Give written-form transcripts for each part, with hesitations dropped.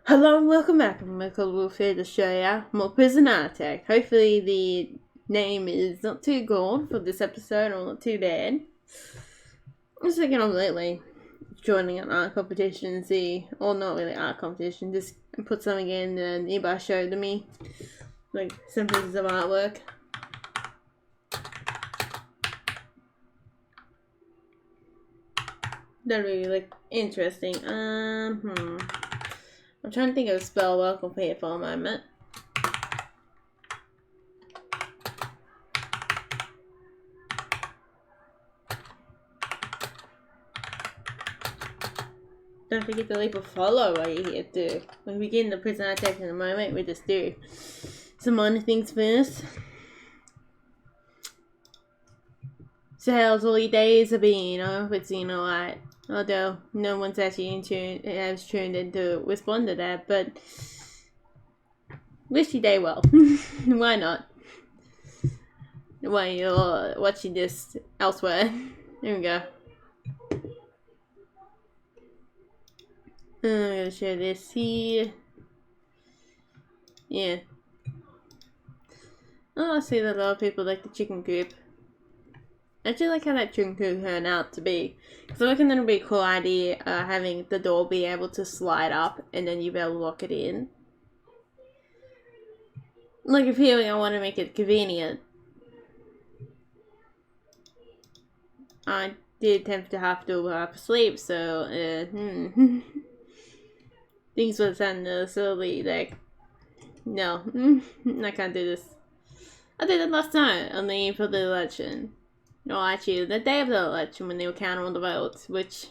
Hello and welcome back. I'm Redcollarwolf here to show you more prison artifact. Hopefully the name is not too gold for this episode or not too bad. I'm just thinking of lately joining an art competition and see, or not really art competition, just put something in and Eba showed to me, like some pieces of artwork. That'd be like interesting. I'm trying to think of a spell welcome here for a moment. Don't forget to leave a follow while you're here too. When we get into prison attack in a moment, we just do some minor things first. So how's all your days have been? I hope it's been alright. Although no one's actually has tuned in to respond to that, but wish your day well. Why not? While you're watching this elsewhere. There we go. I'm gonna share this here. Yeah. Oh, I see that a lot of people like the chicken coop. I actually like how that chicken coop turned out to be. Because I reckon that'll be a cool idea, having the door be able to slide up and then you be able to lock it in. Like a feeling I want to make it convenient. I did tend to have to sleep, so things were sounding slowly like, no, I can't do this. I did it last night on the eve of the election. No, actually, the day of the election when they were counting all the votes, which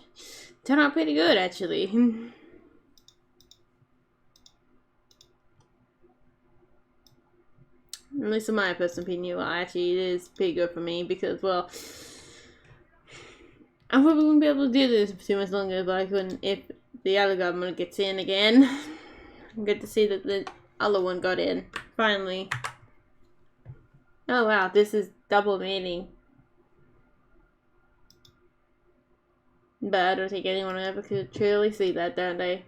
turned out pretty good, actually. At least in my personal opinion, actually, it is pretty good for me because, well, I probably wouldn't be able to do this for too much longer, but I couldn't if the other government gets in again. Good to see that the other one got in, finally. Oh wow, this is double meaning. But I don't think anyone ever could truly see that, don't they?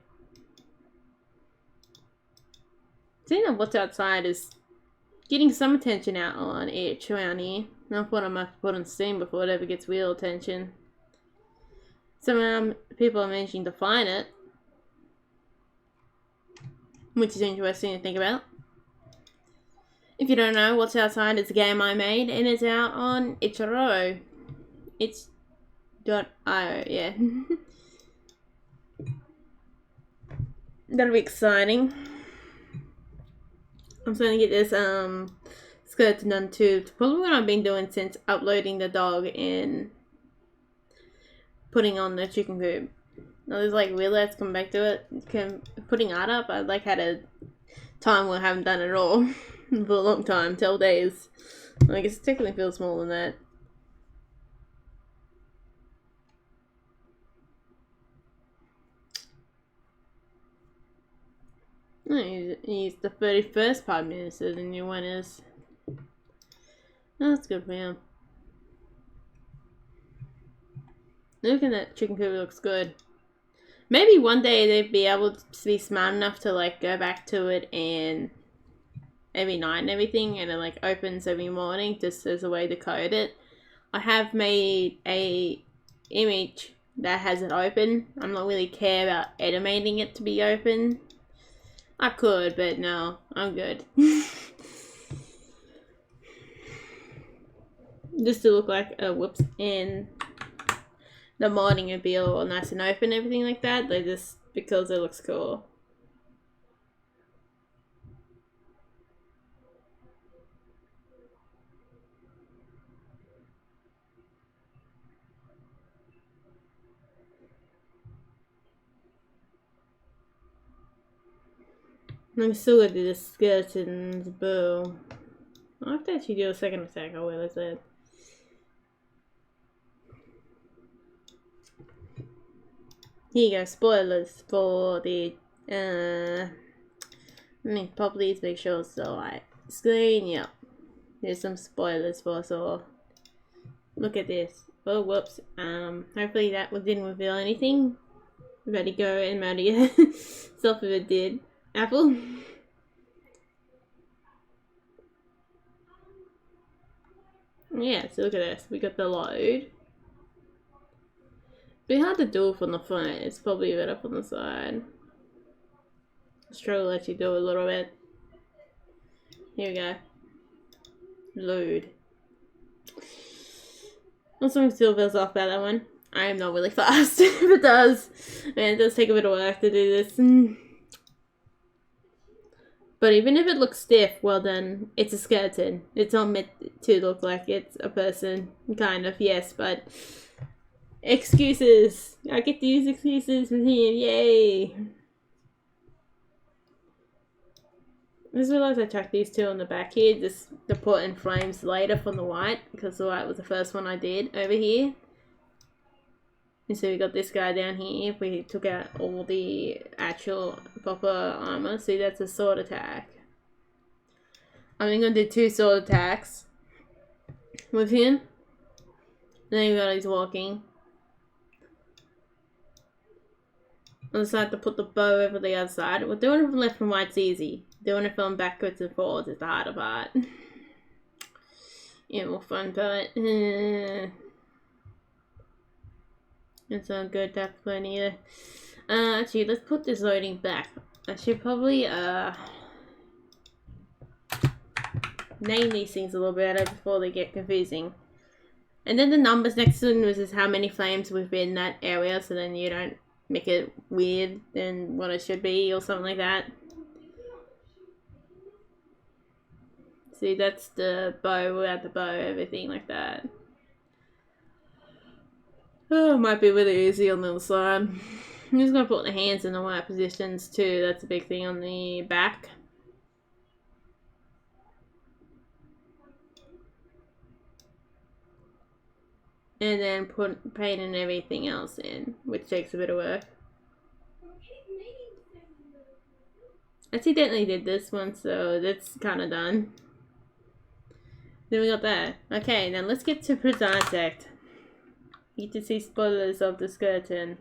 Seeing that what's outside is getting some attention out on it around here. Not what I might put on Steam before it ever gets real attention. Some people are managing to find it, which is interesting to think about. If you don't know, What's Outside is a game I made and it's out on itch.io. It's.io, yeah. That'll be exciting. I'm starting to get this skirt done too. It's probably what I've been doing since uploading the dog and putting on the chicken coop. I was like, really, let's come back to it. Putting art up, I like had a time where I haven't done it at all for a long time, 12 days. I guess it technically feels more than that. He's the 31st Prime Minister, the new one is. Oh, that's good for him. Looking at that chicken coop looks good. Maybe one day they'd be able to be smart enough to like go back to it and every night and everything, and it like opens every morning just as a way to code it. I have made a image that has it open. I'm not really care about animating it to be open. I could, but no, I'm good. Just to look like a whoops in the morning it'd be all nice and open, everything like that. They just because it looks cool. I'm still gonna do the skeleton's bow. I'll have to actually do a second attack, I will, as it. Here you go, spoilers for the, let me pop these, make sure it's the right screen, yep. There's some spoilers for us all. Look at this. Oh, whoops. Hopefully that didn't reveal anything. Ready go and Maddie self if it did. Apple. Yeah, so look at this. We got the load. Be hard to do from the front. It's probably better from the side. Let's try to let you do a little bit. Here we go. Load. Also, still feels off about that one. I am not really fast. If it does. Man, it does take a bit of work to do this. But even if it looks stiff, well then, it's a skeleton. It's not meant to look like it's a person. Kind of, yes, but... Excuses! I get to use excuses with him, yay! I just realised I chucked these two on the back here, just to put in frames later from the white, because the white was the first one I did over here. And so we got this guy down here. We took out all the actual proper armor. See, that's a sword attack. I'm going to do 2 sword attacks with him. And then we got he's walking. I decided to put the bow over the other side. Well, doing it from left and right's easy. Doing it from backwards and forwards is the harder part. Yeah, more fun part. It's not good, that's fun either. Actually, let's put this loading back. I should probably, name these things a little better before they get confusing. And then the numbers next to them is how many flames within that area, so then you don't make it weird than what it should be or something like that. See, that's the bow without the bow, everything like that. Oh, it might be really easy on the other side. I'm just going to put the hands in the right positions too. That's a big thing on the back. And then put painting everything else in, which takes a bit of work. I accidentally did this one, so that's kind of done. Then we got that. Okay, now let's get to prison architect. You get to see spoilers of the skeleton.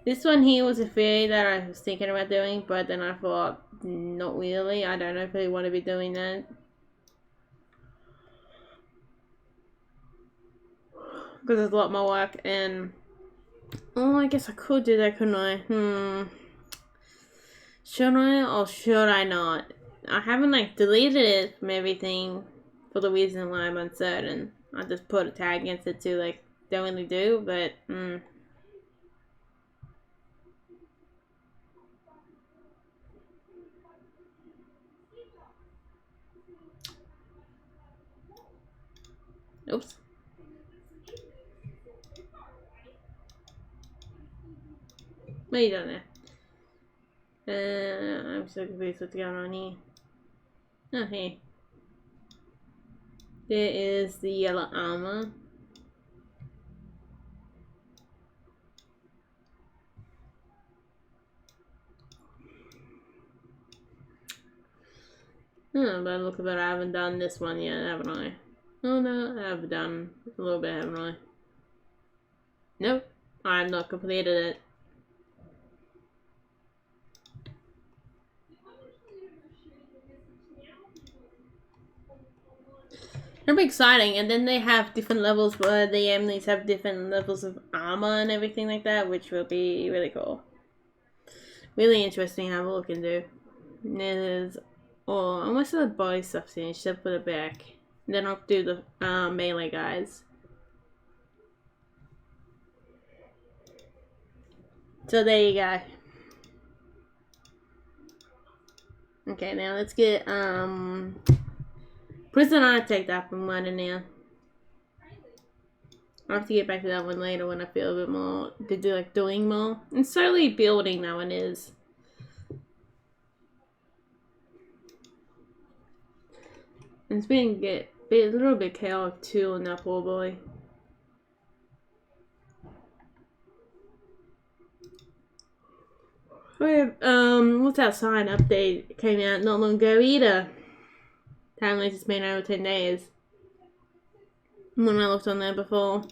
This one here was a theory that I was thinking about doing, but then I thought, not really. I don't know if I want to be doing that. Because it's a lot more work, and... Oh, I guess I could do that, couldn't I? Should I or should I not? I haven't, like, deleted it from everything for the reason why I'm uncertain. I just put a tag against it to, like, don't really do, but, Oops. What are you doing there? I'm so confused what's going on here. Oh, hey. There is the yellow armor. But look at that, I haven't done this one yet, haven't I? Oh no, I have done a little bit, haven't I? Nope, I have not completed it. It'll be exciting, and then they have different levels where the enemies have different levels of armor and everything like that, which will be really cool. Really interesting to have a look into. And there's almost the body stuff finished, so put it back. And then I'll do the melee guys. So there you go. Okay, now let's get Prison Architect up and running now. I'll have to get back to that one later when I feel a bit more to do, like, doing more. And slowly building that one is. And it's been a little bit chaotic too on that poor boy. What's that sign update came out not long ago either. Apparently it's been over 10 days. When I looked on there before.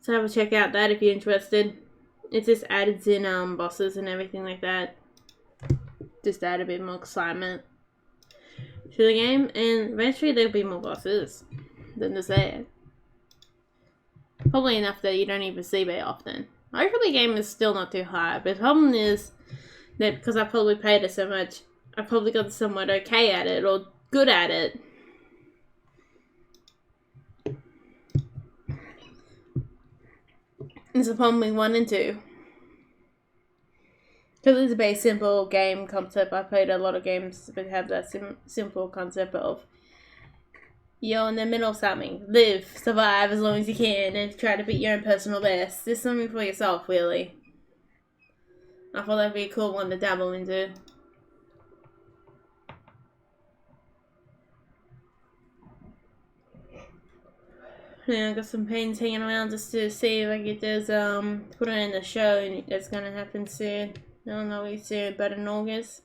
So have a check out that if you're interested. It just adds in bosses and everything like that. Just add a bit more excitement to the game, and eventually there'll be more bosses than there's there. Probably enough that you don't even see very often. Hopefully the game is still not too hard, but the problem is that because I probably played it so much, I probably got somewhat okay at it, or good at it. It's a problem with 1 and 2. Because it's a very simple game concept. I played a lot of games that have that simple concept of you're in the middle of something. Live, survive as long as you can, and try to beat your own personal best. It's something for yourself, really. I thought that'd be a cool one to dabble into. Yeah, I got some paintings hanging around just to see if I get those, put it in the show that's gonna happen soon. I don't know if soon, but in August.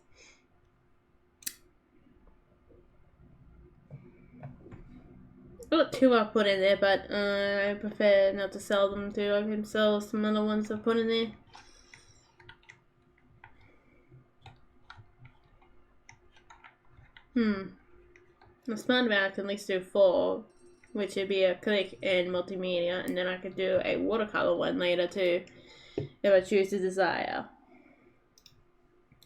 I got 2 I put in there, but I prefer not to sell them to. I can sell some other ones I put in there. I'm smart about I can at least do 4, which would be a click and multimedia, and then I could do a watercolor one later too, if I choose to desire.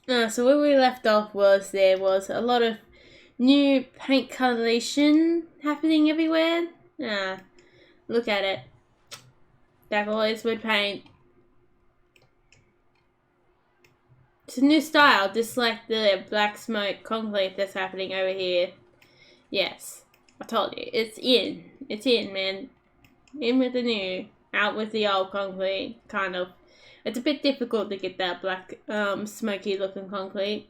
So where we left off was there was a lot of new paint coloration happening everywhere. Look at it. Like always with paint. It's a new style, just like the black smoke concrete that's happening over here. Yes, I told you, it's in. It's in, man. In with the new, out with the old concrete, kind of. It's a bit difficult to get that black, smoky looking concrete.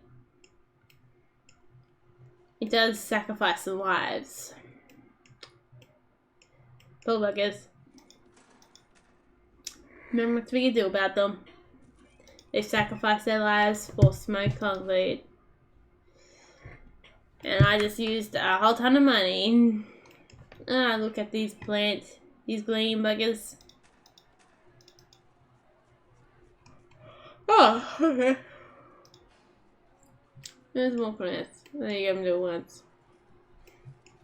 It does sacrifice some lives. Bull buggers. Remember what we can do about them. They sacrifice their lives for smoke concrete. And I just used a whole ton of money. Look at these plants. These green buggers. Oh, okay. There's more plants. There you go, I'm doing once.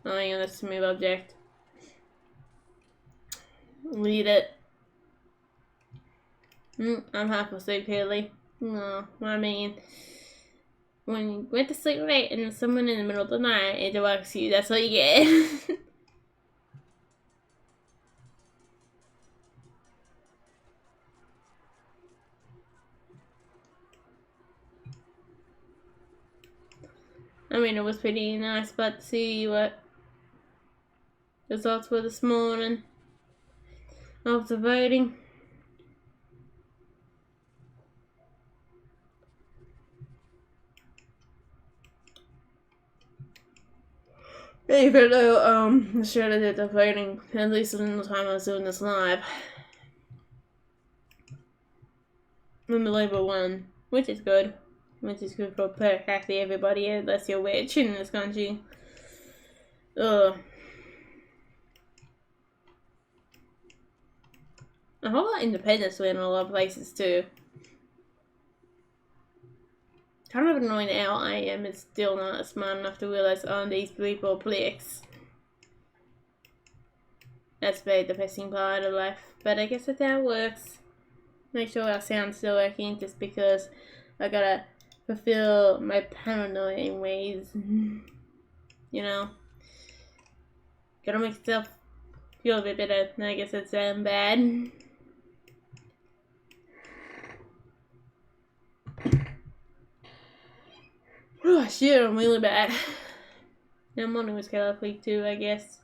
Oh, hang on, that's a smooth object. Read it. I'm half asleep, Haley. No, I mean, when you went to sleep late and someone in the middle of the night interrupts you, that's what you get. I mean, it was pretty nice, but to see what results were this morning of the voting. Even though, I should have did the voting, at least in the time I was doing this live. And the Labour won, which is good. Which is good for practically everybody, unless you're rich in this country. Ugh. A whole lot of independents win in a lot of places too. Kind of annoying how I am is still not smart enough to realize these people clicks. That's very depressing part of life, but I guess that's how it works. Make sure our sound's still working just because I gotta fulfill my paranoid ways. You know? Gotta make myself feel a bit better, and I guess it's bad. Oh shit, I'm really bad. Now morning was kind of weak too, I guess.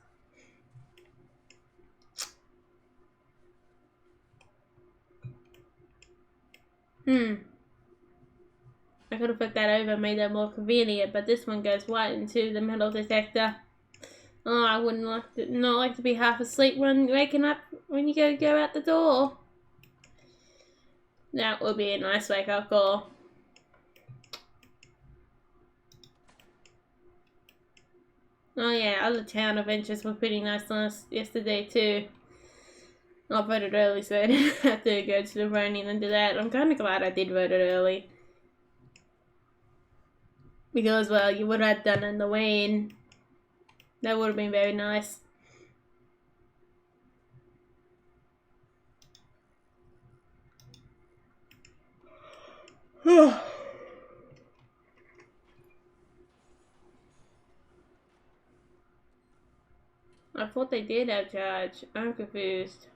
I could have put that over, made that more convenient, but this one goes right into the metal detector. Oh, I wouldn't like to be half asleep when waking up when you go out the door. That would be a nice wake up call. Oh yeah, other town adventures were pretty nice yesterday too. I voted early, so I didn't have to go to the voting and do that. I'm kind of glad I did vote it early. Because, well, you would have done it in the win. That would have been very nice. I thought they did have charge. I'm confused.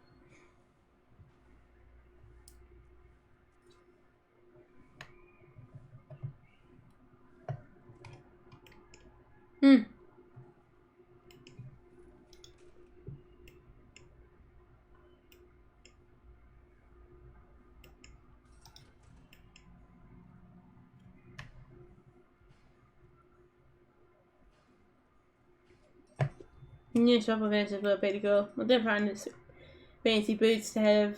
New shop events were pretty cool. I did find this fancy boots to have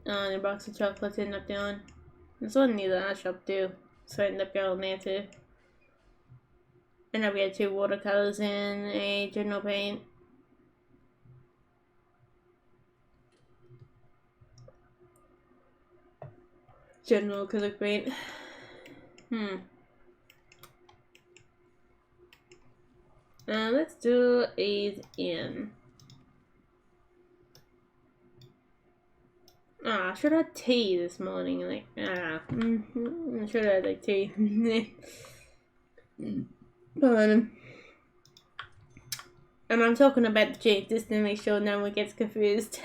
and a box of chocolates ended up doing. There's one near the art shop too, so I ended up going there too. And then we had 2 watercolors and a general paint. General acrylic paint. Let's do A's in. Should I have tea this morning? Like, I should have had like tea. And I'm talking about the cheese just to make sure no one gets confused.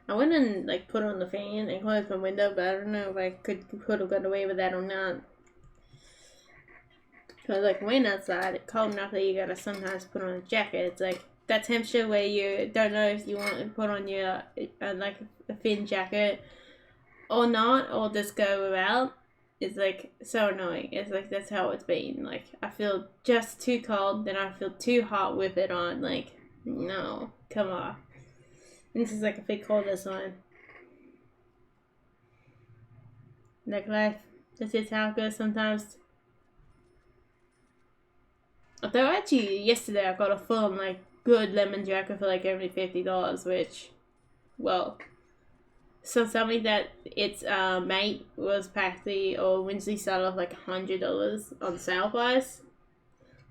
I went and like put on the fan and closed my window, but I don't know if I could have got away with that or not. Cause like when outside, it's cold enough that you gotta sometimes put on a jacket. It's like that temperature where you don't know if you want to put on your like a thin jacket or not, or just go without. It's like so annoying. It's like that's how it's been. Like I feel just too cold, then I feel too hot with it on. Like no, come on. This is like a bit colder sign. Like life, that's just how it goes sometimes. Although actually yesterday I got a full like good lemon jacket for like only $50, which, well, so something that its mate was practically or Wednesday started off like $100 on sale price.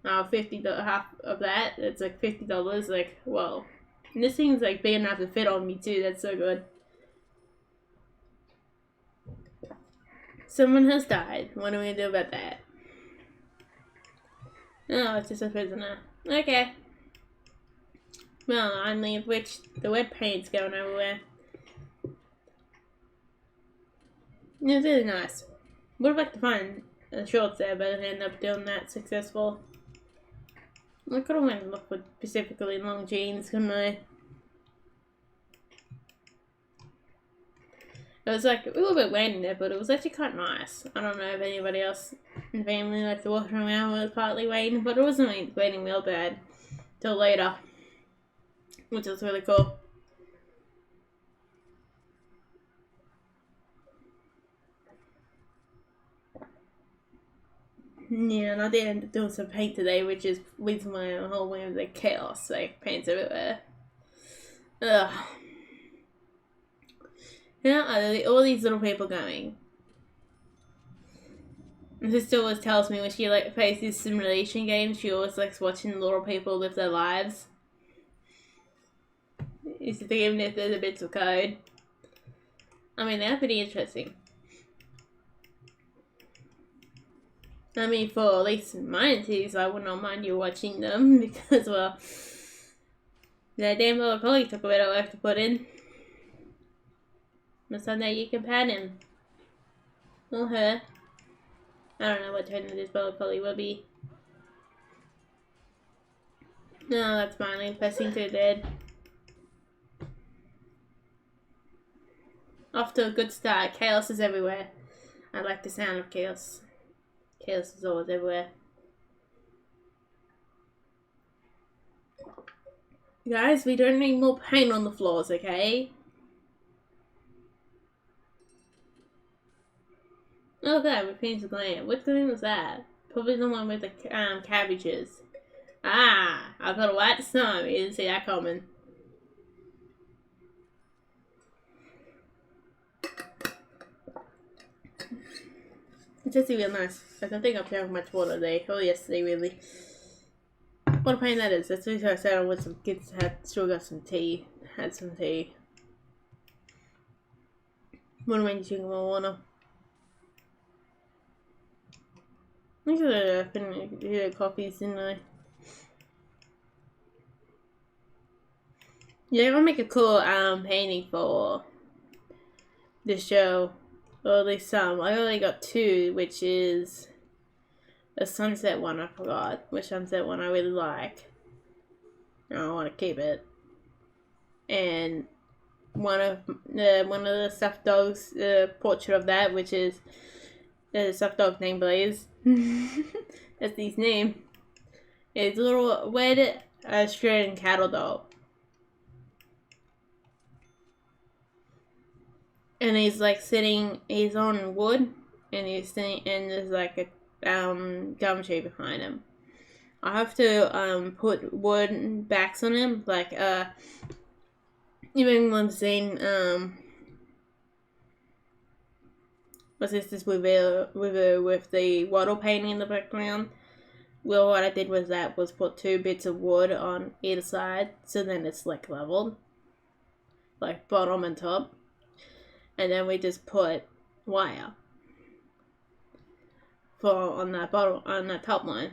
Now $50 half of that, it's like $50. Like, whoa. And this thing's like big enough to fit on me too. That's so good. Someone has died. What are we gonna do about that? Oh, it's just a prisoner. Okay. Well, I mean, which the web paint's going everywhere. It was really nice. Would have liked to find shorts there, but I didn't end up doing that successful. I could have went and looked for specifically long jeans, couldn't I? It was like a little bit wet in there, but it was actually quite nice. I don't know if anybody else in the family liked to walk around when it was partly waiting, but it wasn't waiting real bad till later, which was really cool. Yeah, and I did end up doing some paint today, which is with my whole way of the chaos, like paints everywhere. Ugh. Now all these little people going. My sister always tells me when she like plays these simulation games, she always likes watching little people live their lives. Even if there's a bits of code. I mean, they're pretty interesting. I mean, for at least my entities, I would not mind you watching them because, well, that damn little collie took a bit of work to put in. But someday you can pat him. Or her. I don't know what tone this little collie will be. No, that's finally pressing to bed. Off to a good start. Chaos is everywhere. I like the sound of chaos. Chaos is always everywhere. Guys, we don't need more paint on the floors, okay? look at that. We finished the gland. What gland was that? Probably the one with the cabbages. Ah, I got a white snow. You didn't see that coming. It's actually real nice. I don't think I've drank much water today. Or yesterday, really. What a pain that is. That's what I said. I want some kids still got some tea. Had some tea. What am I drinking more water? I think I finished coffees, didn't I? Yeah, I'm gonna make a cool painting for this show. Or at least some. I only got two, which is a sunset one. I forgot which sunset one I really like. I want to keep it. And one of the stuffed dogs, portrait of that, which is the stuffed dog named Blaze. That's his name. It's a little red Australian cattle dog. And he's like sitting, he's on wood, and he's sitting, and there's like a gum tree behind him. I have to put wood backs on him, like even when I'm seeing what's this with the wattle painting in the background. Well, what I did was put 2 bits of wood on either side, so then it's like leveled, like bottom and top. And then we just put wire on that top line.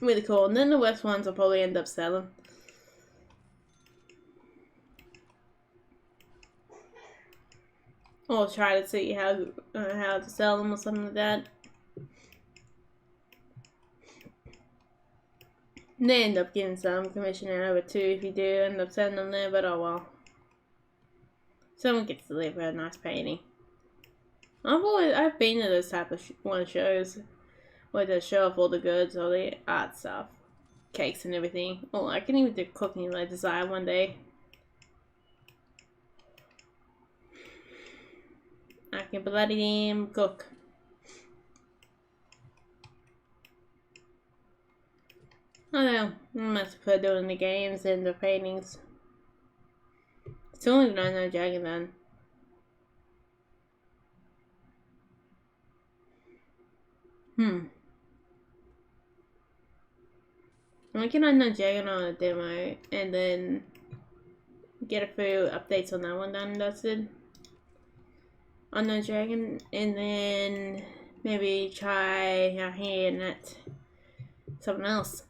Really cool. And then the west ones I'll probably end up selling. Or try to see how to sell them or something like that. They end up getting some commission out of it too if you do end up sending them there, but oh well. Someone gets to live a nice painting. I've been to those type of shows where they show off all the goods, all the art stuff, cakes and everything. Oh, I can even do cooking like design one day. I can bloody damn cook. I don't know. I must put doing the games and the paintings. It's only 99 Dragon then. I'm looking on the Dragon on a demo and then get a few updates on that one done and dusted. On the Dragon, and then maybe try our hand at something else.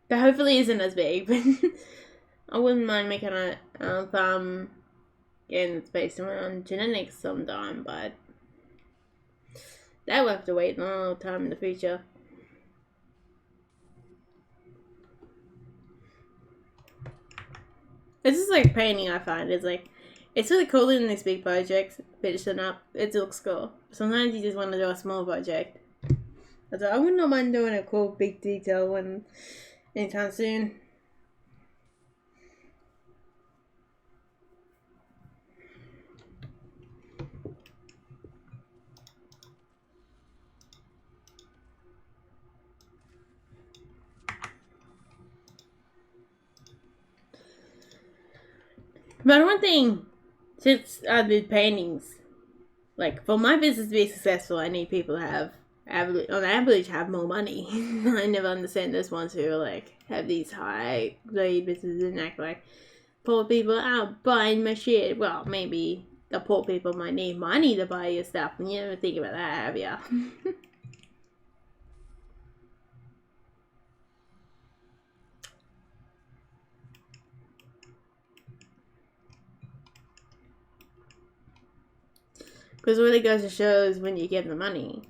That hopefully isn't as big, but I wouldn't mind making a game that's based around genetics sometime, but that will have to wait a long time in the future. It's just like painting, I find. It's like, it's really cool in these big projects, finishing up. It looks cool. Sometimes you just want to do a small project. So I wouldn't mind doing a cool big detail one anytime soon. But one thing, since I did paintings, like for my business to be successful, I need people to have on average have more money. I never understand those ones who are like have these high grade businesses and act like poor people out buying my shit. Well, maybe the poor people might need money to buy your stuff, and you never think about that, have ya? Because what it goes to show is when you give the money,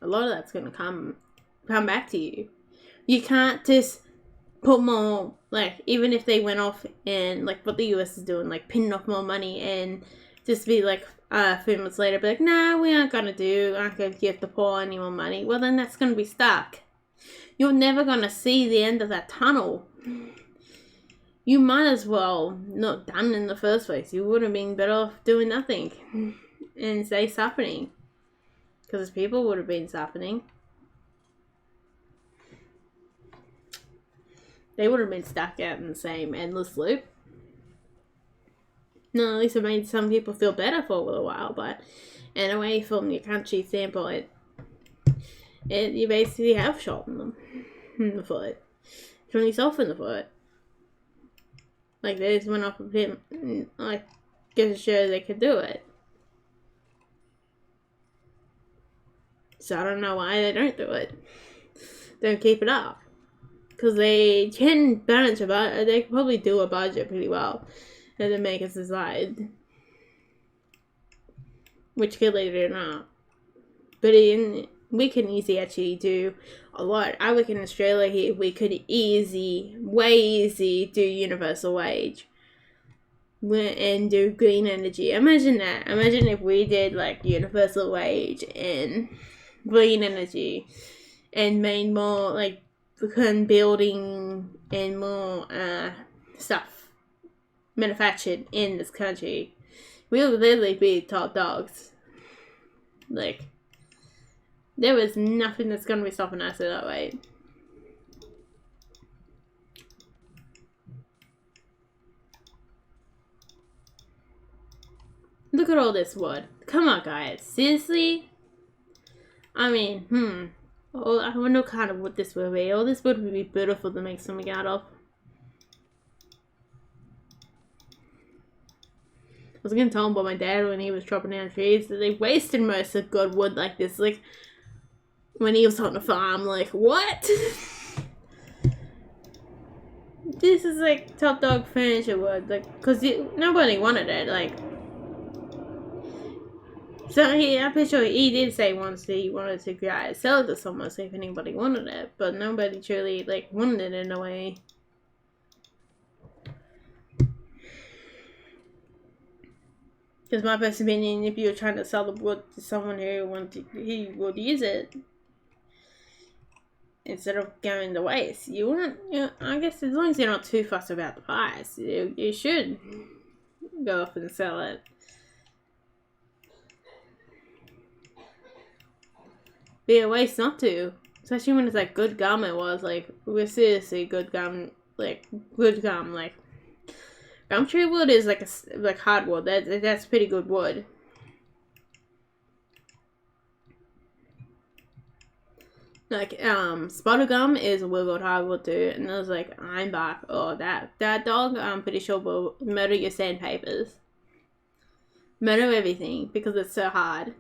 a lot of that's going to come back to you. You can't just put more, like, even if they went off and, like, what the US is doing, like, pinning off more money and just be like, a few months later, be like, nah, we aren't going to give the poor any more money. Well, then that's going to be stuck. You're never going to see the end of that tunnel. you might as well not done in the first place. You would have been better off doing nothing and stay suffering. Because people would have been suffering. They would have been stuck out in the same endless loop. No, at least it made some people feel better for a little while, but in a way, from your country standpoint, you basically have shot them in the foot. Shot yourself in the foot. Like, they just went off of him, like, just to show they could do it. So I don't know why they don't do it. Don't keep it up. Because they can balance a budget. They can probably do a budget pretty well. And then make us decide which kid they do or not. But we can easily actually do a lot. I work in Australia here. We could way easy do universal wage. And do green energy. Imagine that. Imagine if we did like universal wage and green energy and made more like building and more stuff manufactured in this country. We'll literally be top dogs. Like, there was nothing that's gonna be stopping us at that rate. Look at all this wood. Come on, guys. Seriously? I mean, oh, I wonder what kind of wood this would be. All this wood would be beautiful to make something out of. I was gonna tell him about my dad when he was chopping down trees that they wasted most of good wood like this. Like, when he was on the farm, like, what? This is like top dog furniture wood, like, cause nobody wanted it, like. So I'm pretty sure he did say once that he wanted to sell it to someone, see if anybody wanted it, but nobody truly like wanted it in a way. Because my personal opinion, if you were trying to sell the wood to someone he would use it instead of going to waste. You wouldn't, I guess as long as you're not too fussed about the price, you should go off and sell it. Be a waste not to. Especially when it's like good gum it was. Like, we're seriously good gum. Like, good gum. Like, gum tree wood is like hardwood. That's pretty good wood. Like, spotted gum is a real good hardwood too. And there's like ironbark. Oh, that dog, I'm pretty sure will murder your sandpapers. Murder everything because it's so hard.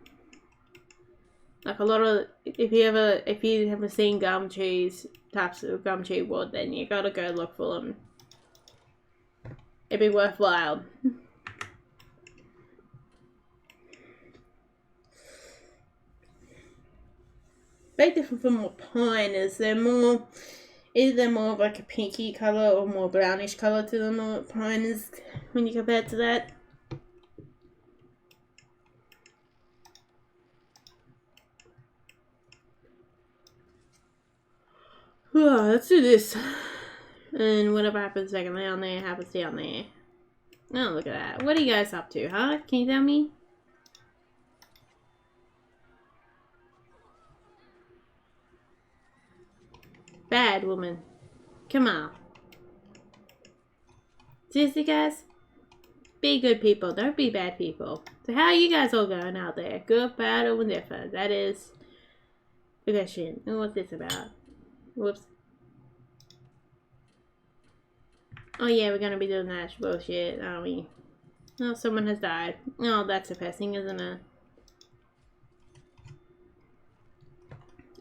Like a lot of, if you haven't seen types of gum tree wood, then you gotta go look for them. It'd be worthwhile. Very different from what pine is. They're more of like a pinky color or more brownish color to them than what pine is when you compare it to that. Let's do this. And whatever happens second down there happens down there. Oh, look at that. What are you guys up to, huh? Can you tell me? Bad woman. Come on. Seriously, guys? Be good people. Don't be bad people. So how are you guys all going out there? Good, bad, or indifferent? That is the question. And what's this about? Whoops. Oh yeah, we're gonna be doing that bullshit, aren't we? Oh, someone has died. Oh, that's depressing, isn't it?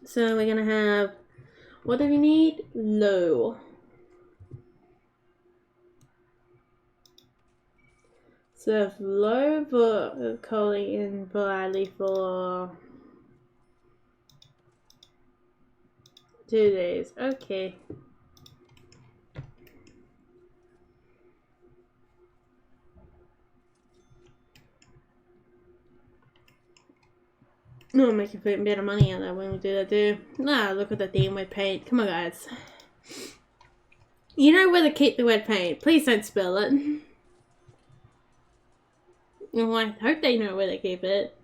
So we're gonna have... What do we need? Low. So low for calling in politely for 2 days. Okay. No, I'm making better money on that when we do that too. Nah, look at the theme with paint. Come on, guys. You know where to keep the wet paint. Please don't spill it. Well, I hope they know where to keep it.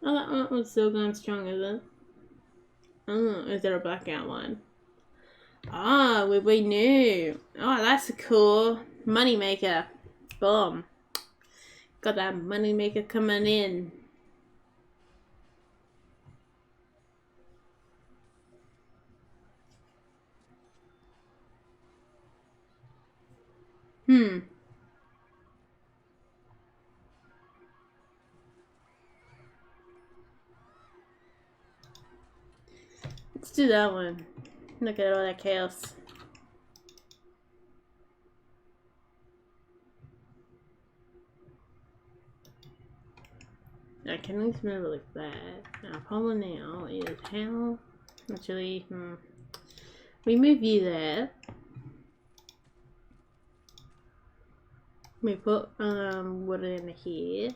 Oh, that one's still going strong, is it? Oh, is there a black outline? Ah, we knew. Oh, that's a cool moneymaker. Boom. Got that moneymaker coming in. Let's do that one. Look at all that chaos. I can at least move it like that. Our problem now is how actually we move you there. We put wood in here.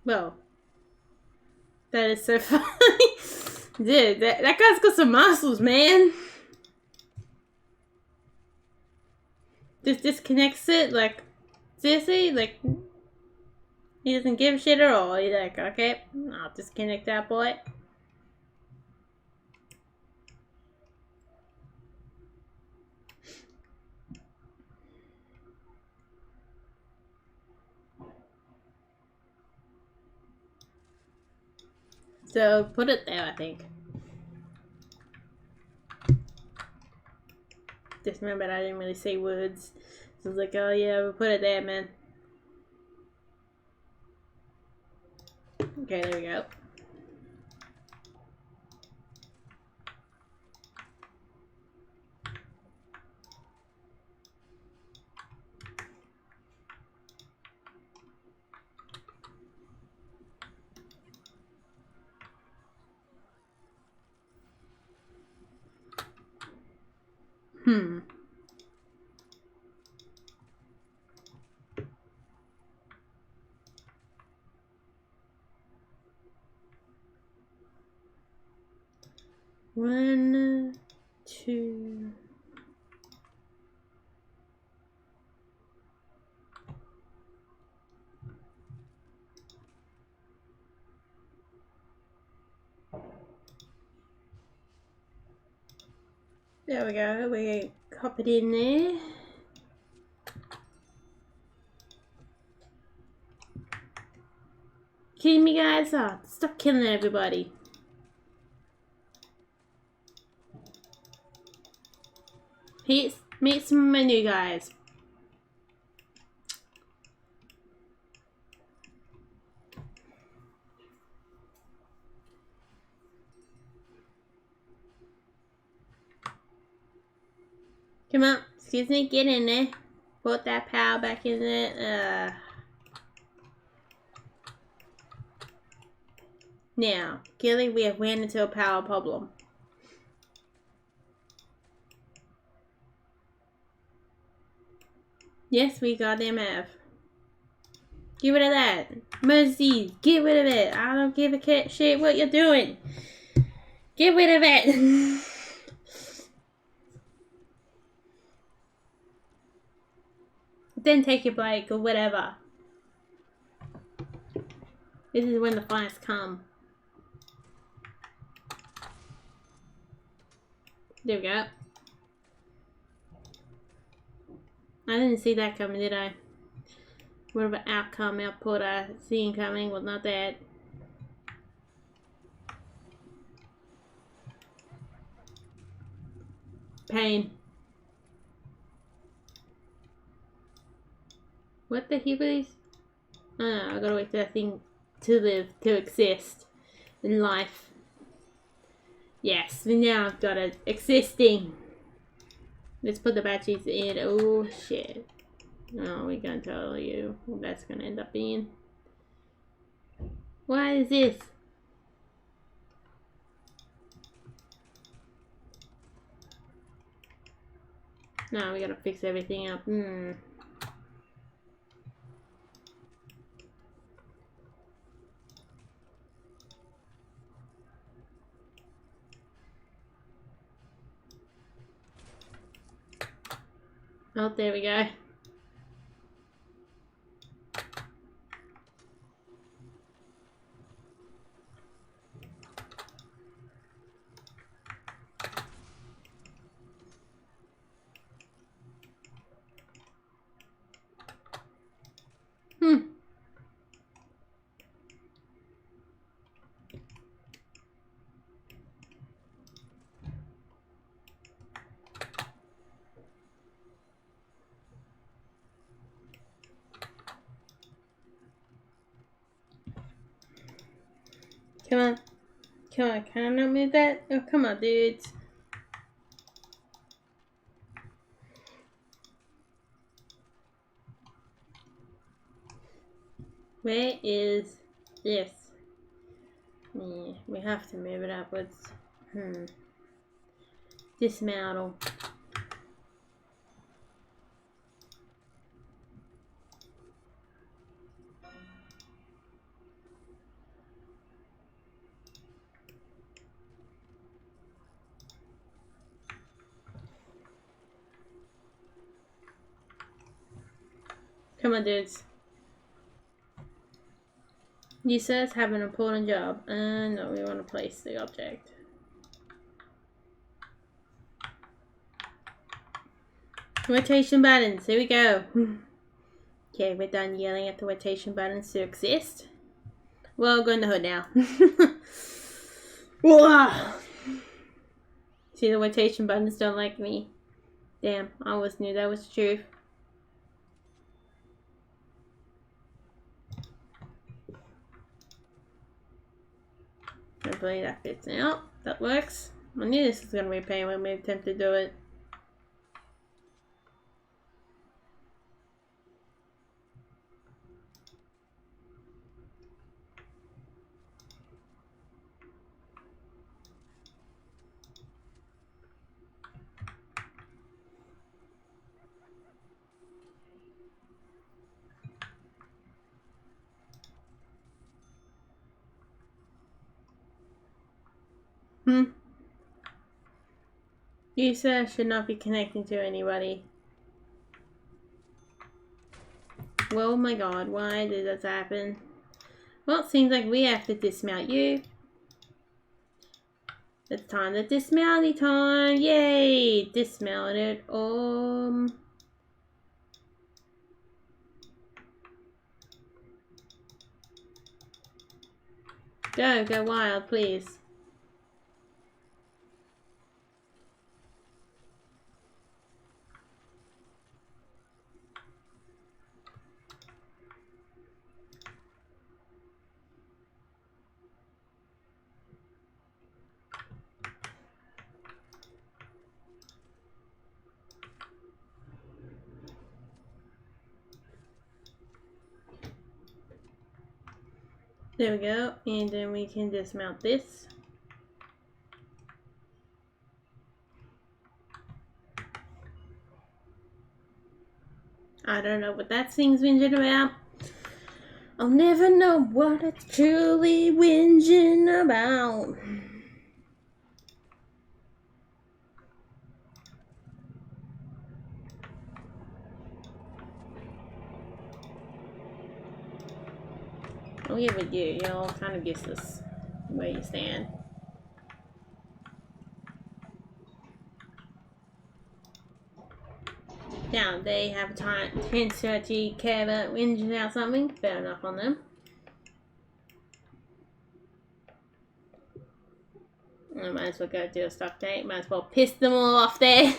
Well, that is so funny. Dude, that guy's got some muscles, man. Just disconnects it, like, seriously? Like, he doesn't give a shit at all. He's like, okay, I'll disconnect that boy. So, put it there, I think. Just remembered I didn't really say words. So I was like, oh yeah, we'll put it there, man. Okay, there we go. One, two. There we go. We cop it in there. Kidding me, guys? Oh, stop killing everybody. Meet some of my new guys. Come on, excuse me, get in there. Put that power back in there. Now, clearly we have ran into a power problem. Yes, we goddamn have. Get rid of that. Mercy, get rid of it. I don't give a shit what you're doing. Get rid of it. Then take your break or whatever. This is when the fires come. There we go. I didn't see that coming, did I? Whatever output I seen coming was not that. Pain. What the hell is? Oh, I gotta wait for that thing to live, to exist in life. Yes, now I've got it existing. Let's put the batteries in. Oh shit. Oh, we're gonna tell you what that's gonna end up being. What is this? No, we gotta fix everything up. Oh, there we go. Come on. Come on, can I not move that? Oh, come on, dudes. Where is this? Yeah, we have to move it upwards. Dismantle. Come on, dudes. You says have an important job. No, we want to place the object. Rotation buttons. Here we go. Okay, we're done yelling at the rotation buttons to exist. Well, go in the hood now. Wow. See, the rotation buttons don't like me. Damn, I always knew that was the truth. Hopefully that fits out. That works. I knew this was going to be a pain when we attempt to do it. You sir should not be connecting to anybody. Well, my god, why did this happen? Well, it seems like we have to dismount you. It's time to dismounty time. Yay! Dismounted. Go wild, please. There we go, and then we can dismount this. I don't know what that thing's whinging about. I'll never know what it's truly whinging about. Oh yeah, but you're all kind of useless where you stand. Now, they have time to actually care about whinging out something. Fair enough on them. I might as well go do a stock take. Might as well piss them all off there.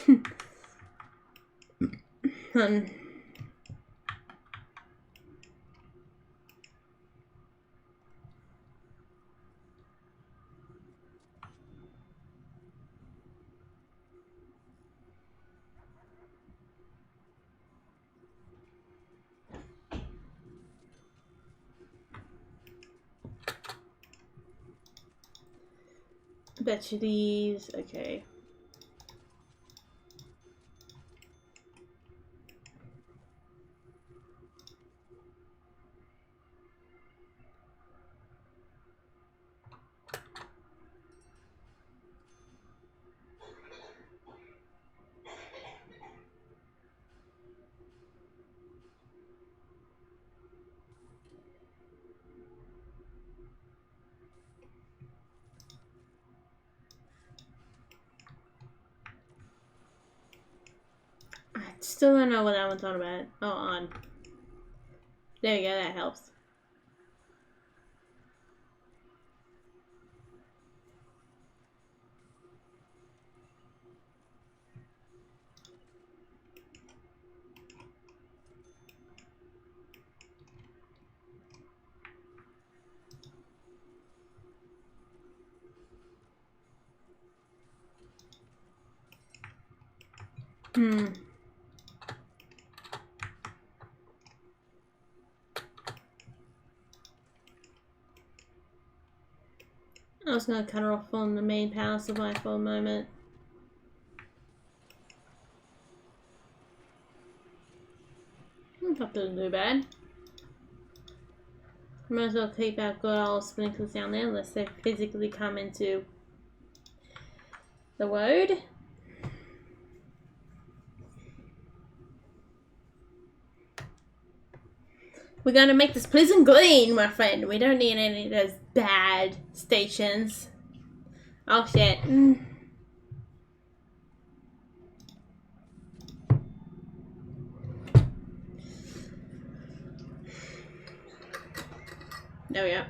Bet you these. Okay. Still don't know what that one's on about. Oh, on. There we go, that helps. I was gonna cut her off on the main power supply for a moment. That doesn't do bad. Might as well keep our good old sprinklers down there unless they physically come into the road. We're gonna make this pleasant green, my friend. We don't need any of those bad stations. Oh shit. There we go.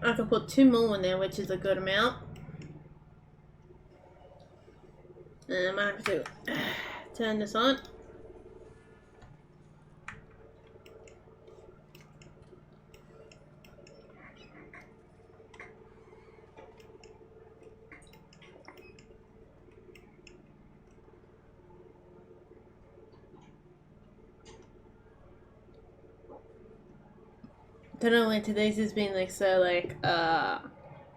I can put 2 more in there, which is a good amount. And I might have to turn this on. Don't know when today's has been like so like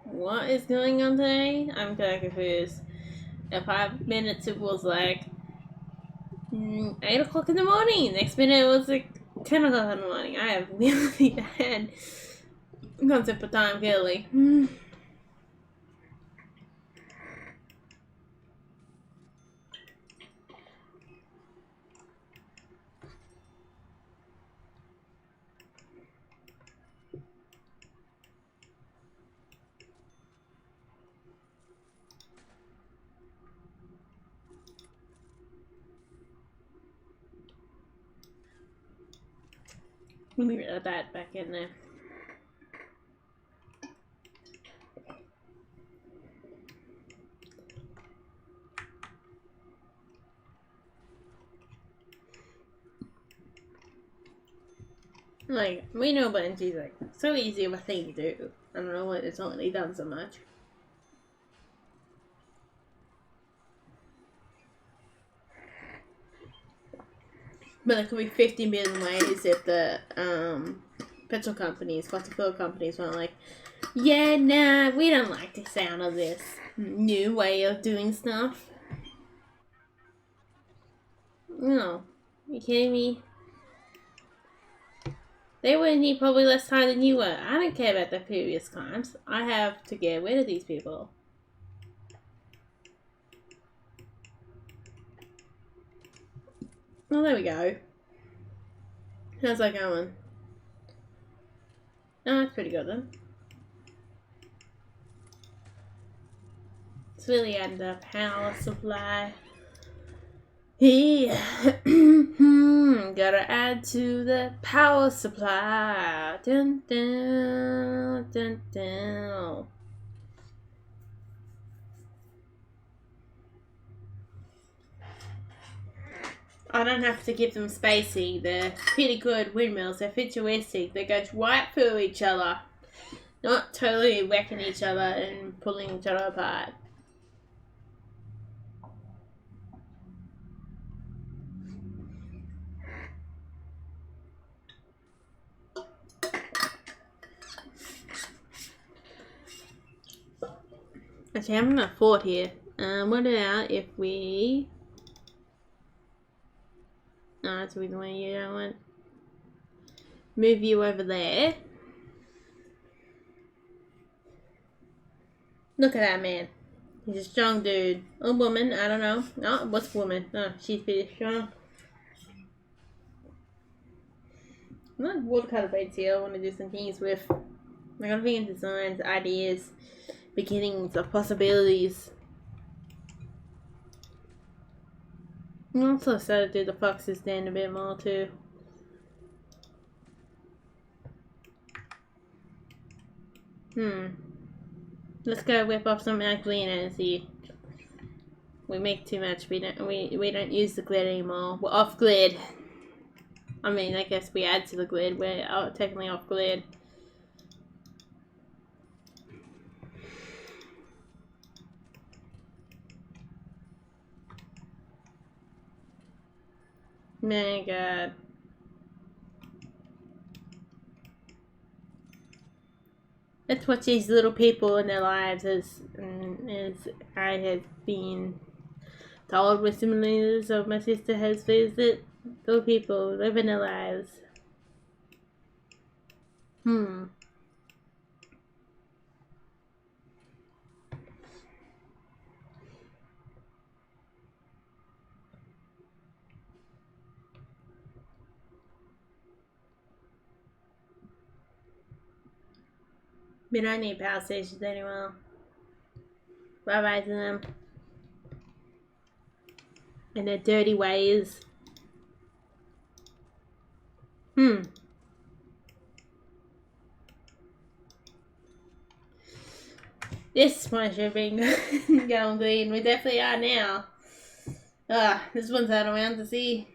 what is going on today? I'm kind of confused. In 5 minutes it was like 8 o'clock in the morning. Next minute it was like 10 o'clock in the morning. I have really bad concept of time, clearly. Let me get that back in there. Like, we know Bungie's like so easy of a thing to do. I don't know what it's only done so much. But there could be 50 million ways if the petrol companies, fossil fuel companies weren't like, yeah, nah, we don't like the sound of this new way of doing stuff. No. You kidding me? They would need probably less time than you were. I don't care about the previous crimes. I have to get rid of these people. Oh, there we go. How's that going? Oh, that's pretty good then. It's really adding the power supply. Yeah. Gotta add to the power supply. Dun, dun, dun, dun. I don't have to give them spacing. They're pretty good windmills. They're futuristic. They go right through each other. Not totally wrecking each other and pulling each other apart. Actually, I'm in a fort here. What about if we... Oh, that's the reason why you don't want... Move you over there. Look at that man. He's a strong dude. Or woman, I don't know. Oh, what's woman? Oh, she's pretty strong. Not watercolor paints here. I want to do some things with. I gotta think of designs, ideas, beginnings of possibilities. I'm also excited to do the foxes den a bit more too. Let's go whip off some glitter and see. We make too much. We don't use the grid anymore. We're off grid. I mean, I guess we add to the grid. We're technically off grid. My God. Let's watch these little people in their lives as I have been told with similes of my sister has visited. Little people living their lives. We don't need power stations anymore. Bye-bye to them. And their dirty ways. This one should be going green. We definitely are now. This one's out around to see.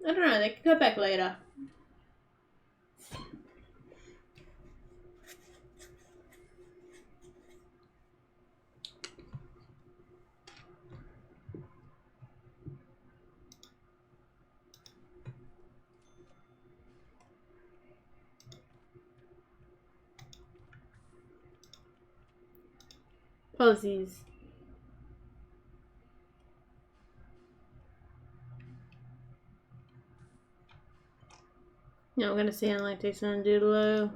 I don't know, they could go back later. Policies. No, I'm gonna sound like this on Doodle-O.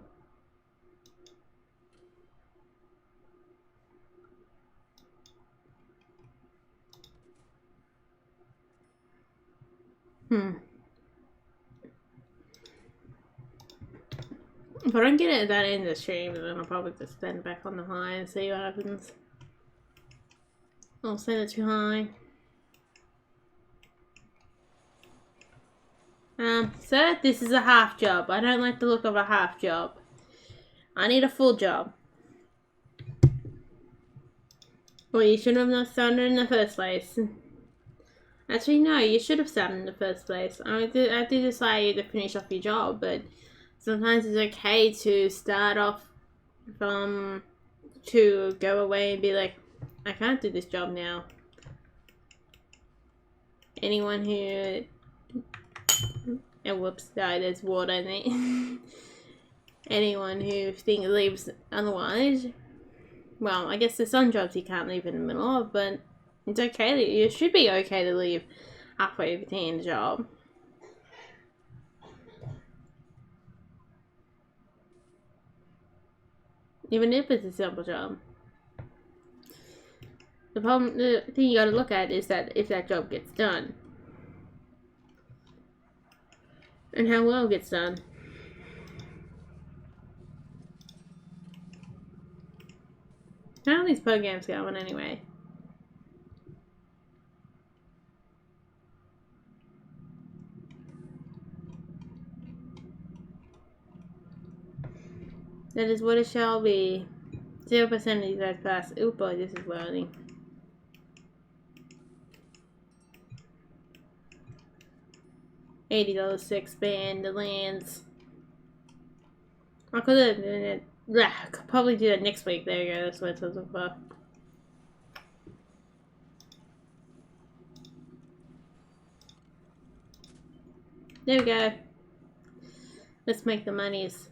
If I don't get it at that end of the stream, then I'll probably just send it back on the high and see what happens. I'll send it to high. Sir, this is a half job. I don't like the look of a half job. I need a full job. Well, you shouldn't have not started in the first place. Actually, no, you should have started in the first place. I did decide you to finish off your job, but sometimes it's okay to start off to go away and be like, I can't do this job now. Anyone who... whoops, there's water in it. Anyone who leaves otherwise, well, I guess there's some jobs you can't leave in the middle of, but it's okay. You should be okay to leave halfway between the job. Even if it's a simple job. The thing you gotta look at is that if that job gets done. And how well it gets done. How are these programs going anyway? That is what it shall be. 0% of these guys pass. Oh boy, this is loading. $80 to expand the lands. I could have done it. I could probably do that next week. There you go. That's what it's so far. There we go. Let's make the monies.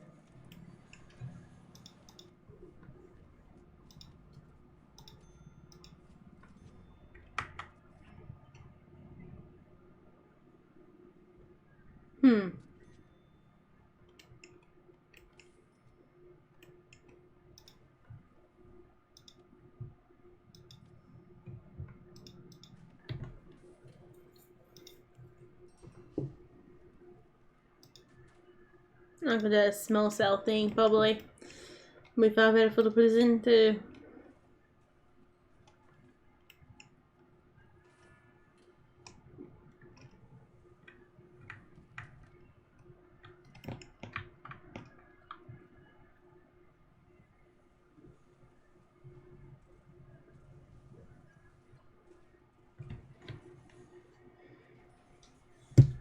I'm gonna small cell thing probably. We far better for the prison too.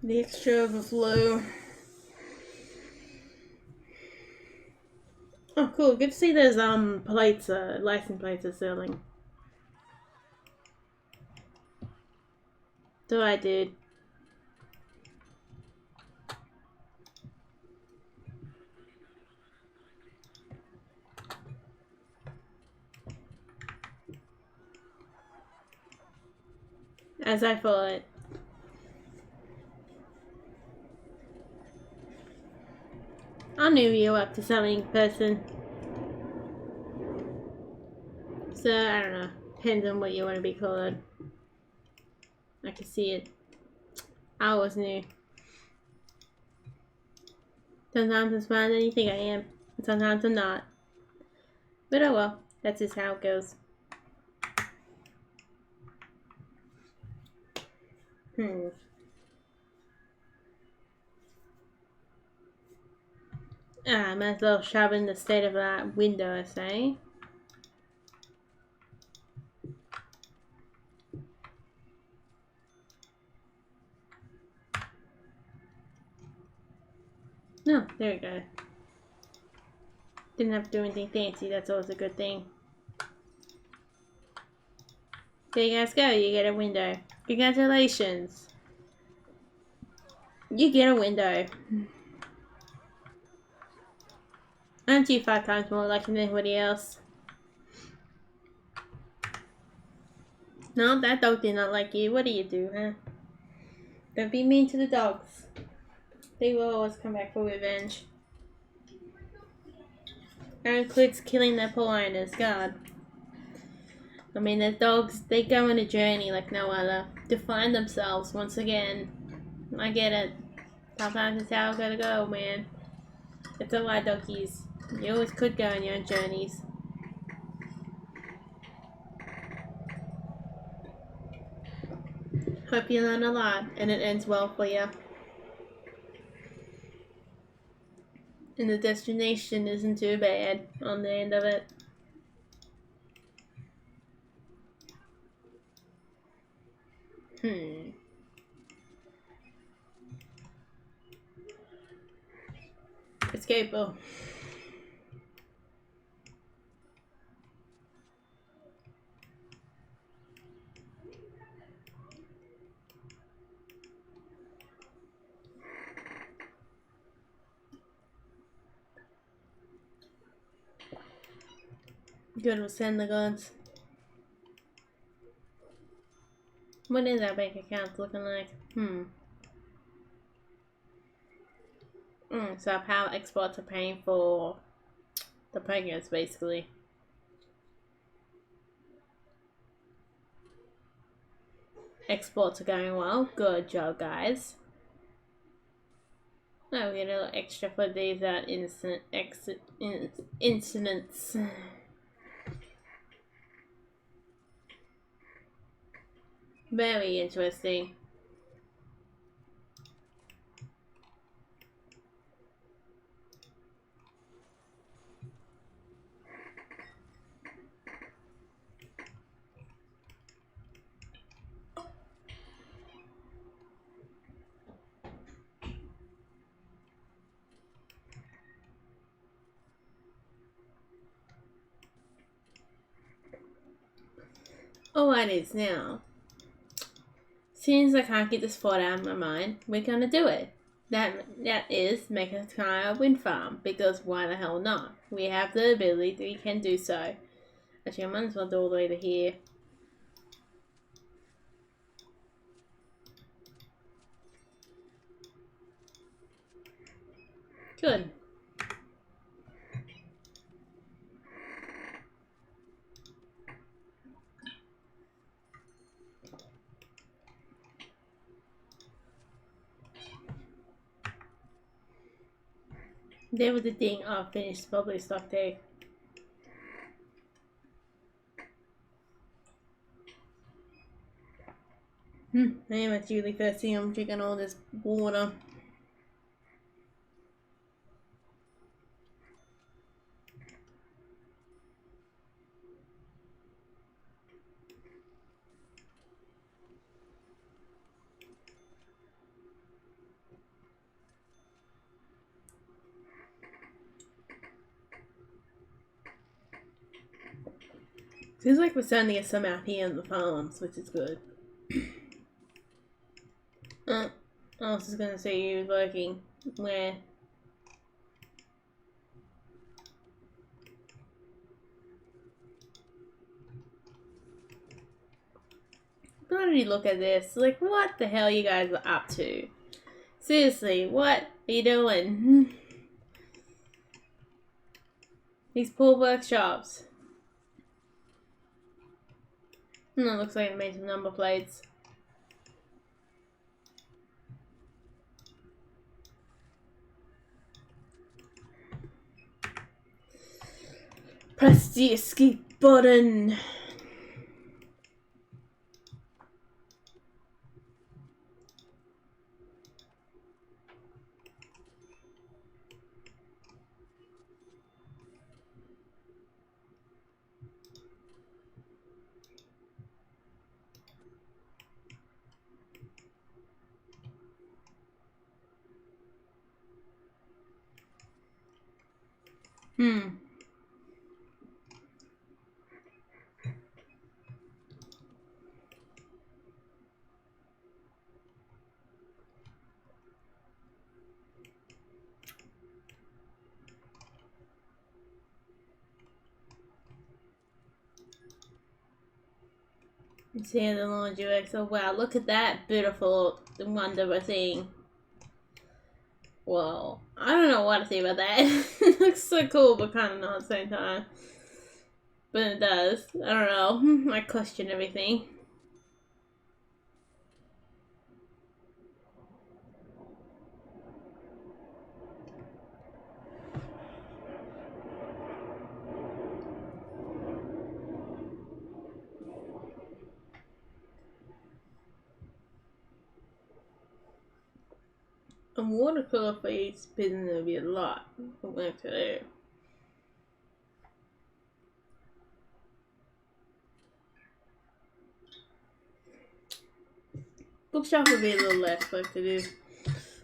The extra overflow. Oh, cool. Good to see those plates, license plates are selling. So I did. As I thought. I knew you were up to something, person. So, I don't know. Depends on what you want to be called. I can see it. I always knew. Sometimes I'm smarter than you think I am. And sometimes I'm not. But oh well. That's just how it goes. I might as well shove in the state of that window, I say. No, there we go. Didn't have to do anything fancy, that's always a good thing. There you guys go, you get a window. Congratulations. You get a window. Aren't you 5 times more lucky than anybody else? No, that dog did not like you. What do you do, huh? Don't be mean to the dogs. They will always come back for revenge. That includes killing their poor owners, God. I mean, the dogs, they go on a journey like no other to find themselves once again. I get it. Sometimes it's how I gotta go, man. It's alright, doggies. You always could go on your own journeys. Hope you learn a lot and it ends well for you. And the destination isn't too bad on the end of it. Escape. Good, we'll send the guns. What is our bank account looking like? So our power exports are paying for the programs, basically. Exports are going well. Good job, guys. Oh, we get a little extra for these incidents. Very interesting. Oh, it is now. Since I can't get this thought out of my mind, we're gonna do it. That is make a entire wind farm, because why the hell not? We have the ability, we can do so. Actually, I might as well do all the way to here. Good. There was the thing. Oh, finished probably stock take. I am actually thirsty. I'm drinking all this water. Seems like we're starting to get some out here in the farms, which is good. I was just gonna say you working. Where? Bloody look at this. Like, what the hell you guys are up to? Seriously, what are you doing? These poor workshops. It looks like it made some number plates. Press the escape button. See the laundry works. Oh wow, look at that beautiful, wonderful thing. Well, I don't know what to say about that. It looks so cool, but kind of not at the same time. But it does. I don't know. I question everything. A watercolor for each business will be a lot of work to do. Bookshelf would be a little less work to do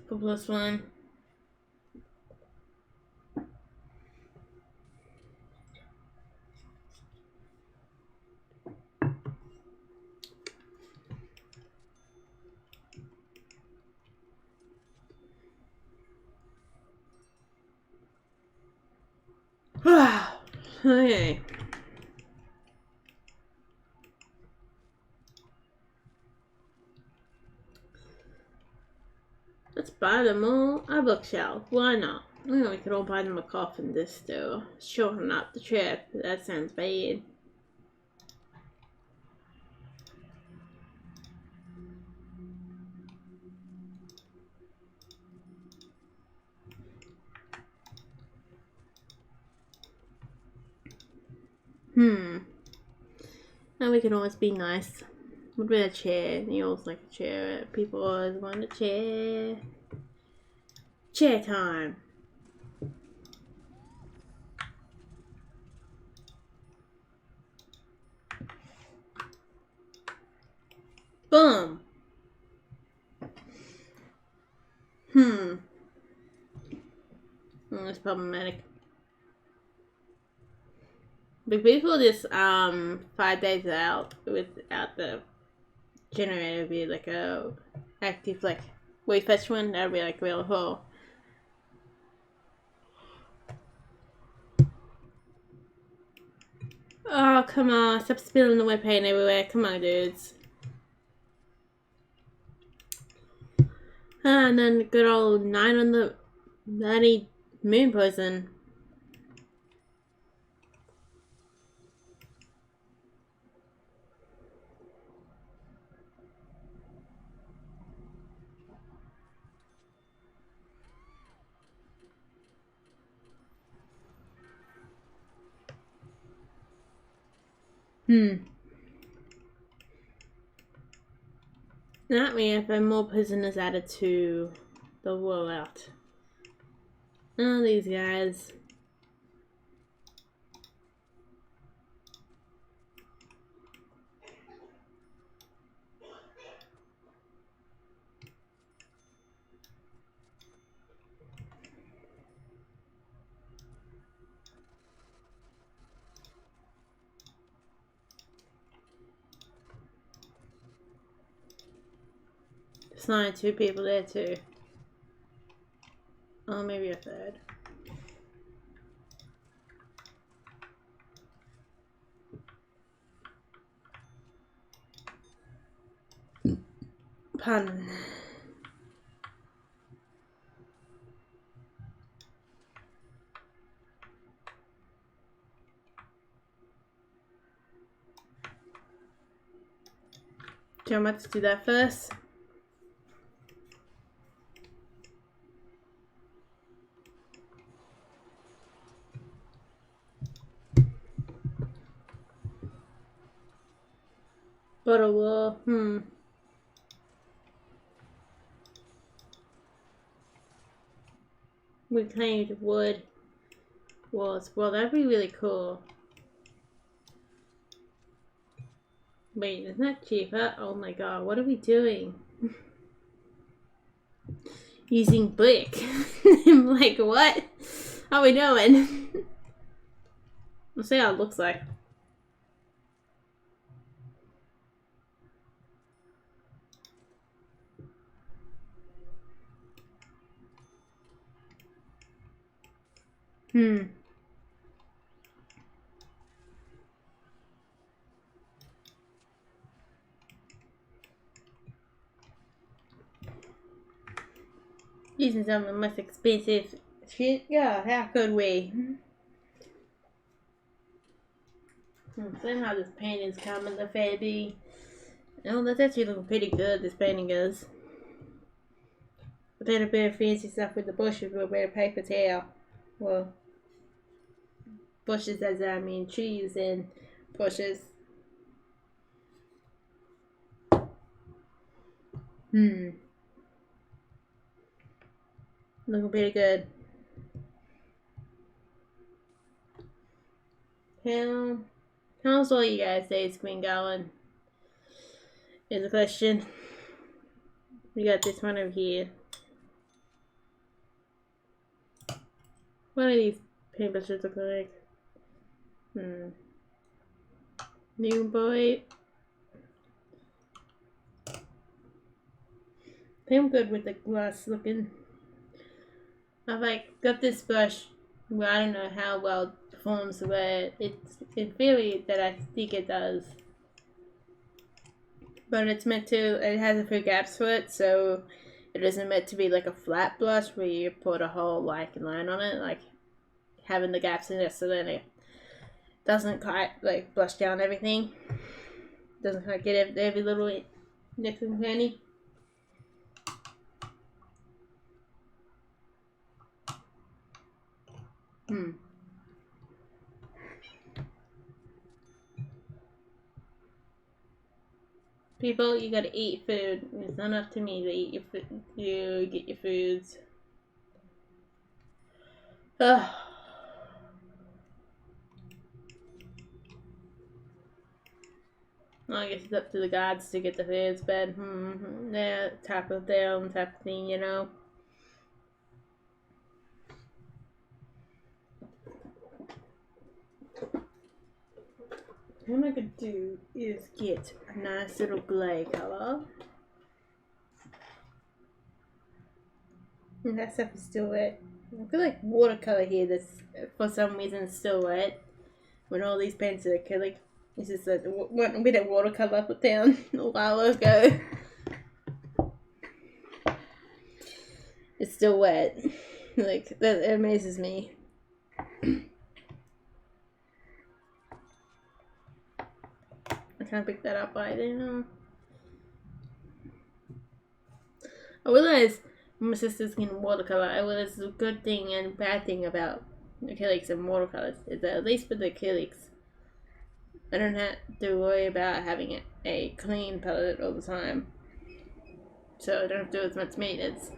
for +1. Okay. Let's buy them all a bookshelf. Why not? Well, we could all buy them a coffin this to shorten up the trip. That sounds bad. And we can always be nice. What about a chair? You always like a chair. People always want a chair. Chair time. Boom. That's problematic. But people just 5 days out without the generator would be like a active like we fetch one, that'd be like real cool. Oh come on, stop spilling the wet paint everywhere. Come on dudes. And then good old 9 on the 90 moon poison. That we have more prisoners added to the rollout. Oh, these guys. There's only 2 people there too. Oh, maybe a third. Pardon. Do you want me to do that first? Bottle wall. Reclaimed wood walls. Well, that'd be really cool. Wait, isn't that cheaper? Oh my god, what are we doing? Using brick. I'm like, what are we doing? Let's see how it looks like. Using some of the most expensive shit? Yeah, how could we? Somehow this painting's coming the Fabi. Oh, that's actually looking pretty good, this painting is. But then a bit of fancy stuff with the bushes with a bit of paper towel. Well, bushes as I mean trees and bushes. Looking pretty good. How's all you guys' days been going? Is the question. We got this one over here. What do these paint brushes look like? New boy. I'm good with the glass looking. I've got this brush where I don't know how well it performs, but it's in theory that I think it does. But it's meant to, it has a few gaps for it, so it isn't meant to be like a flat brush where you put a whole line on it, like having the gaps in it so then it doesn't quite brush down everything. Doesn't quite get every little nick and cranny. People, you gotta eat food. It's not up to me to eat your food. You get your foods. Ugh. Well, I guess it's up to the gods to get the foods, but they're top of their own type of thing, you know. What I'm gonna do is get a nice little grey color. And that stuff is still wet. I feel like watercolor here that's for some reason still wet. When all these paints are acrylic. This is one bit of watercolor I put down a while ago. It's still wet. That amazes me. I can't pick that up either. I realized my sister's getting watercolor. I realized the good thing and bad thing about acrylics and watercolors is that at least with the acrylics, I don't have to worry about having a clean palette all the time. So I don't have to do as much maintenance.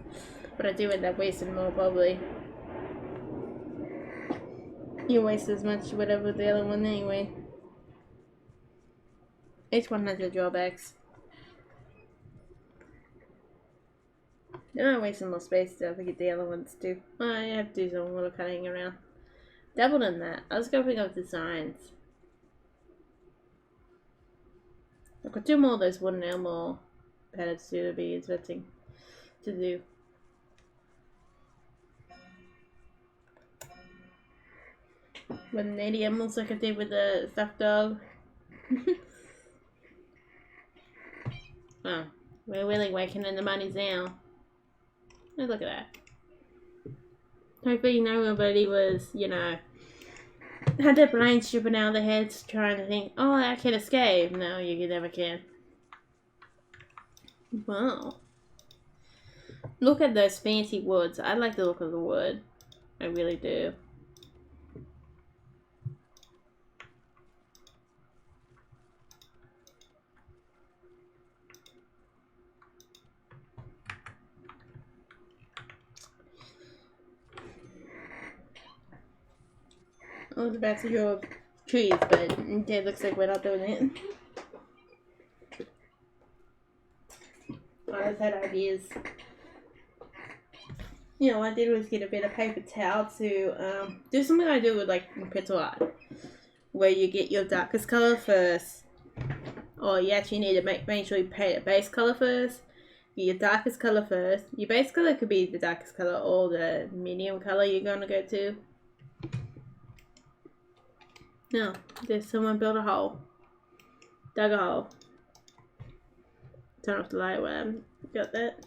But I do end up wasting more probably. You waste as much whatever the other one anyway. Each one has their drawbacks. They're not wasting more space though, I think the other ones do. Well, I have to do some little cutting around. Double on that. I was going to pick up designs. I've got 2 more of those wooden Elmore palettes to be interesting to do. Wooden animals like I did with the stuffed dog. Oh, we're really waking in the money now. Oh, look at that. Hopefully nobody was, you know, had their brains stripping out of their heads trying to think, oh, I can escape. No, you never can. Wow. Look at those fancy woods. I like the look of the wood. I really do. I was about to draw trees, but it looks like we're not doing it. I just had ideas. You know, what I did was get a bit of paper towel to do something I do with like pencil art, where you get your darkest color first, or you actually need to make sure you paint a base color first. Get your darkest color first. Your base color could be the darkest color or the medium color you're gonna go to. No, there's someone built a hole. Dug a hole. Turn off the light when I got that.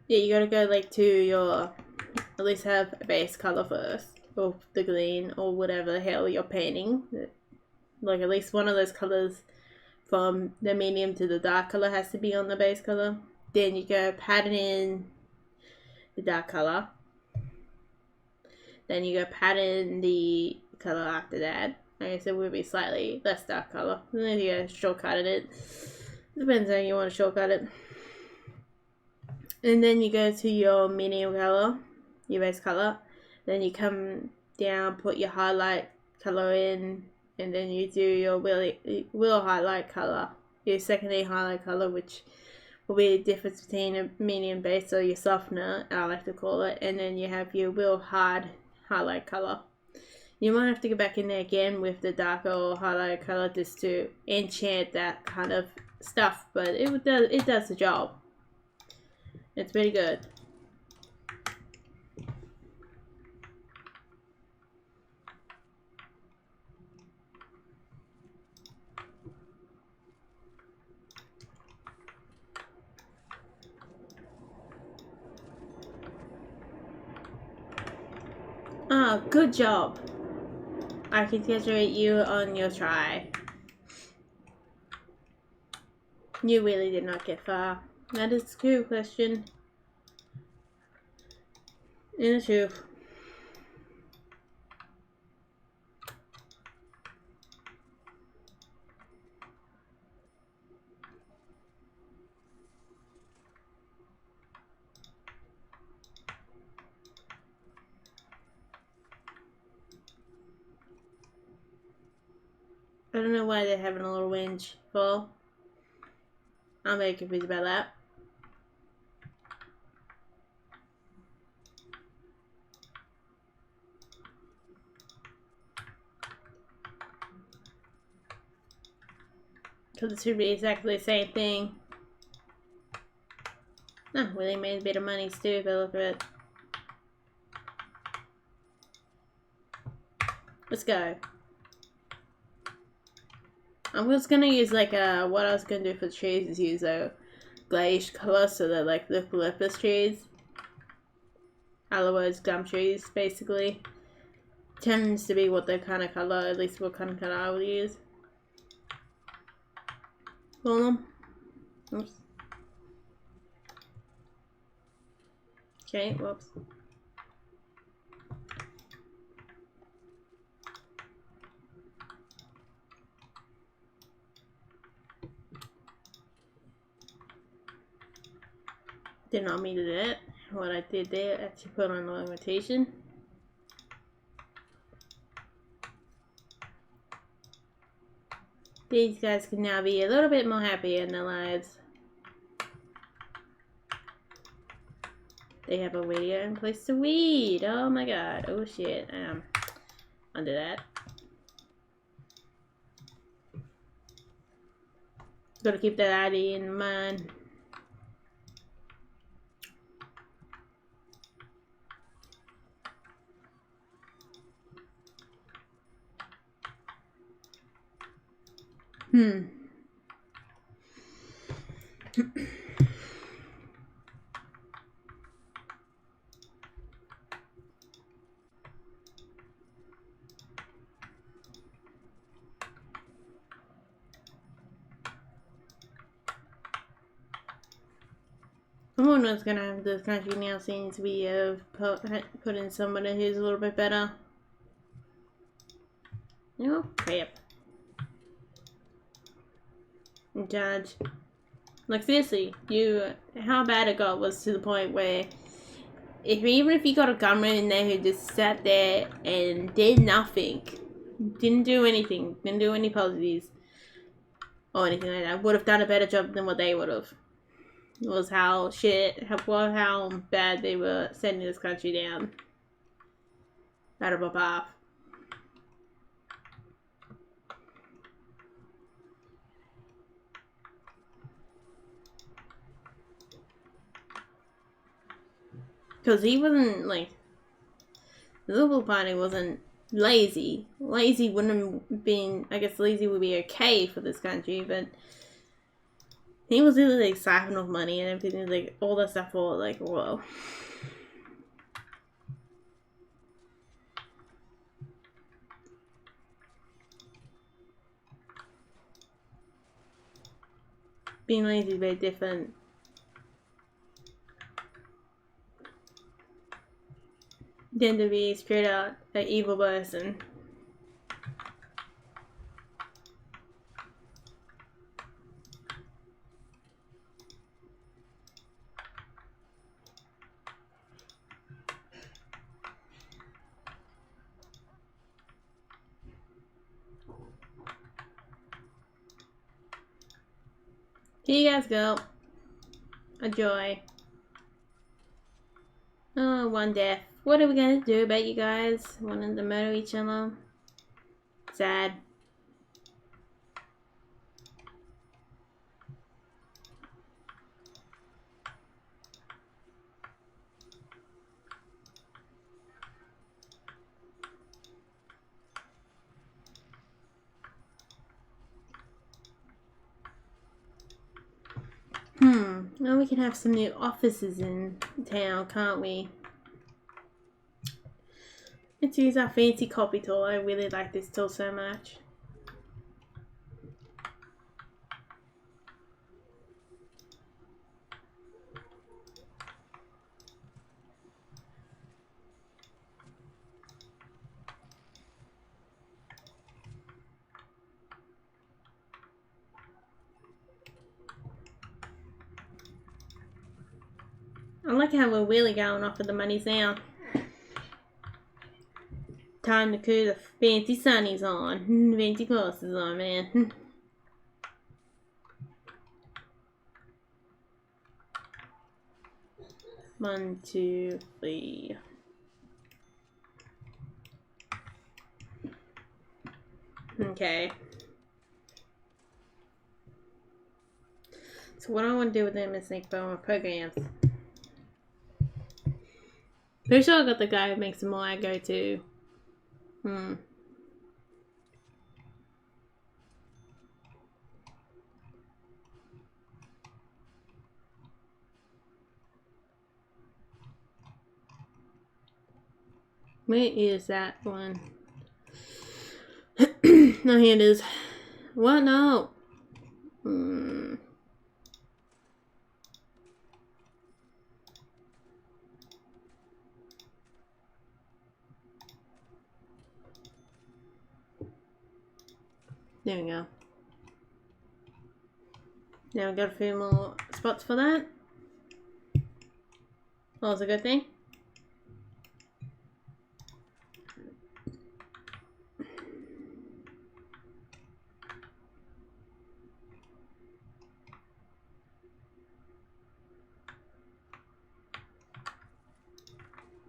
Yeah, you gotta go like to your, at least have a base color first. Or the green or whatever the hell you're painting. Like at least one of those colors from the medium to the dark color has to be on the base color. Then you go pattern in the dark color. Then you go pattern the color after that. I guess it would be slightly less dark color. And then you go shortcut it. Depends how you want to shortcut it. And then you go to your medium color, your base color. Then you come down, put your highlight color in, and then you do your will highlight color, your secondary highlight color, which will be the difference between a medium base or your softener, I like to call it, and then you have your will hard highlight color. You might have to go back in there again with the darker or highlight color just to enchant that kind of stuff, but it does the job. It's pretty good. Ah, good job. I congratulate you on your try. You really did not get far. That is a true question. And the truth. I don't know why they're having a little whinge for. I'm very confused about that. Because it should be exactly the same thing. Oh, well, they made a bit of money too if I look at it. Let's go. I'm just gonna use like what I was gonna do for the trees is use a glaze color so that like the eucalyptus trees, otherwise gum trees basically, tends to be what the kind of color, at least what kind of color I would use. Hold on. Oops. Okay, whoops. Did not mean to do that. What I did there, actually put on the limitation. These guys can now be a little bit more happy in their lives. They have a radio and place to weed. Oh my god. Oh shit. Under that. Gotta keep that ID in mind. Someone was gonna have this country now since we have put in somebody who's a little bit better. Oh crap. Judge. Like seriously, how bad it got was to the point where even if you got a gunman in there who just sat there and did nothing, didn't do anything, didn't do any policies or anything like that, would have done a better job than what they would have. Was how bad they were sending this country down. Out of a path. Because he wasn't, like, the Liberal Party wasn't lazy. Lazy wouldn't have been, I guess lazy would be okay for this country, but he was really, like, siphon of money and everything, like, all that stuff for, like, whoa. Being lazy is very different. Than to be straight out an evil person. Here you guys go. A joy. Oh, one death. What are we gonna do about you guys wanting to murder each other? Sad. Well, we can have some new offices in town, can't we? Let's use our fancy copy tool. I really like this tool so much. I like how we're really going off of the money's now. Time to put the fancy sunnies on. Fancy glasses on, man. 1, 2, 3. Okay. So what I want to do with them is make more programs. Pretty sure I got the guy who makes them all I go to. Where is that one? No, here it is. What? No. There we go. Now we've got a few more spots for that. Oh, it's a good thing?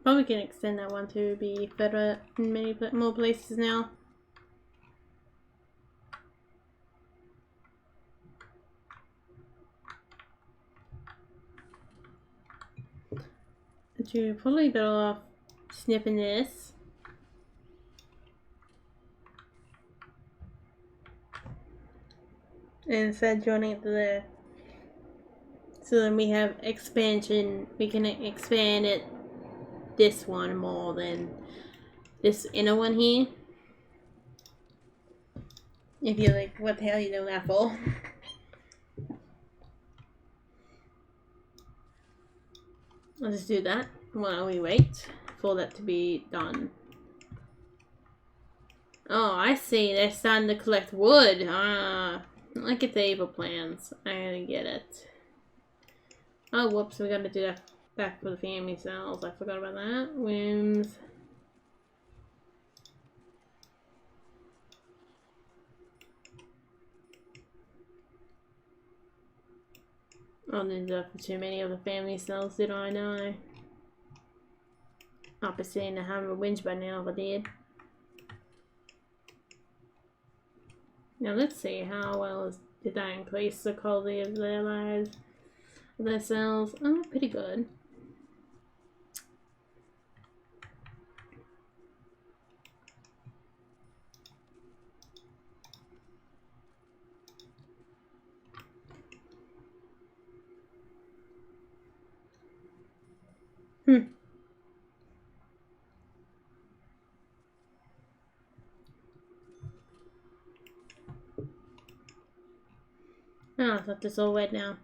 Probably can extend that one to be better in many more places now. But you're probably better off snipping this. And instead joining it to there. So then we have expansion. We can expand it this one more than this inner one here. If you're like, what the hell are you doing that for? I'll just do that while we wait for that to be done. Oh, I see. They're starting to collect wood. Ah, look at the evil plans. I don't get it. Oh, whoops. We gotta do that back for the family cells. I forgot about that. Whims. I didn't do that for too many of the family cells, did I? No. I'll be seeing to have a whinge by now if I did. Now let's see how well did that increase the quality of their lives, their cells. Oh, pretty good. Oh, I thought this all wet now.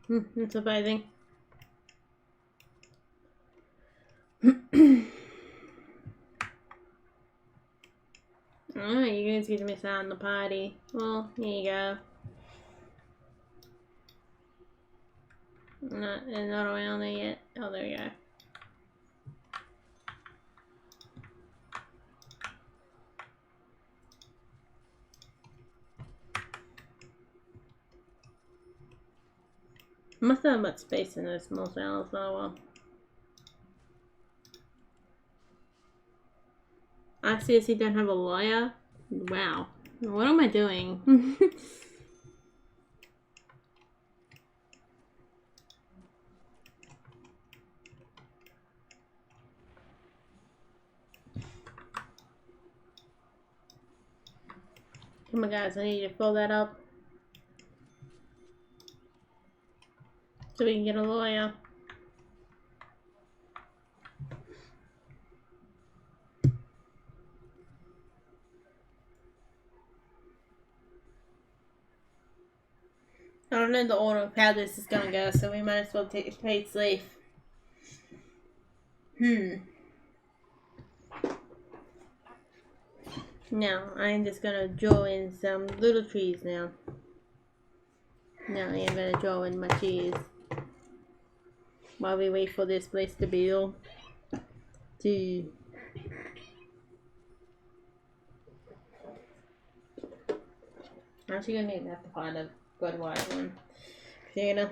That's surprising. Alright, you guys get to miss out on the party. Well, here you go. Not around there yet. Oh, there we go. Must have much space in those small cells, oh well. I seriously don't have a lawyer? Wow. What am I doing? Come on guys, I need you to fill that up. So we can get a lawyer. I don't know the order of how this is gonna go, so we might as well take it play safe. Now, I'm just gonna draw in some little trees now. Now I am gonna draw in my trees. While we wait for this place to build. I'm actually gonna have to find a good wide one. Potato.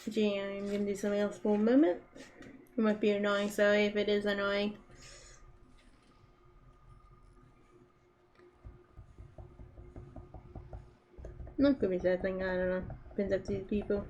Gee, I'm gonna do something else for a moment. It might be annoying, sorry if it is annoying. Not could be something, I don't know. Depends up to these people.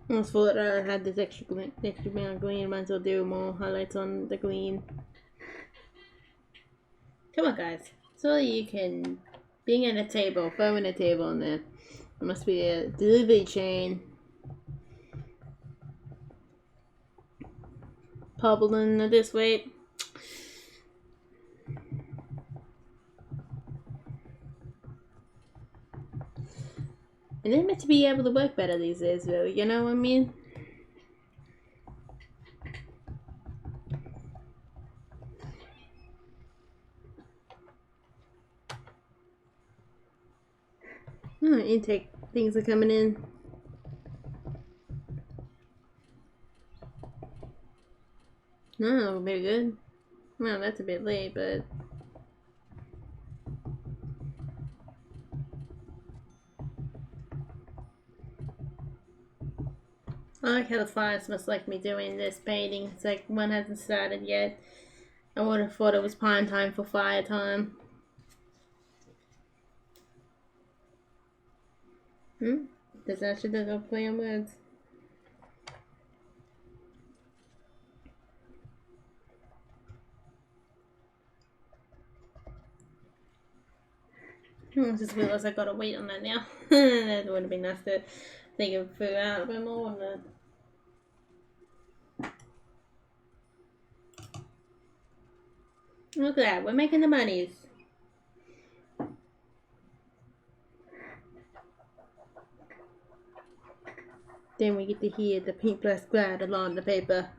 Almost thought I had this extra amount of green, might as well do more highlights on the green. Come on guys, so you can being at a table, throwing a table in there. There must be a delivery chain. Pobbling this weight. And they're meant to be able to work better these days, though, you know what I mean? Oh, intake things are coming in. Oh, very good. Well, that's a bit late, but... I like how the fires must like me doing this painting. It's like one hasn't started yet. I would have thought it was pine time for fire time. Does actually does not play on words. I just realised I gotta wait on that now. That would have been nice to think of food out a bit more, wouldn't it? Look at that, we're making the monies. Then we get to hear the pink plus glide along the paper.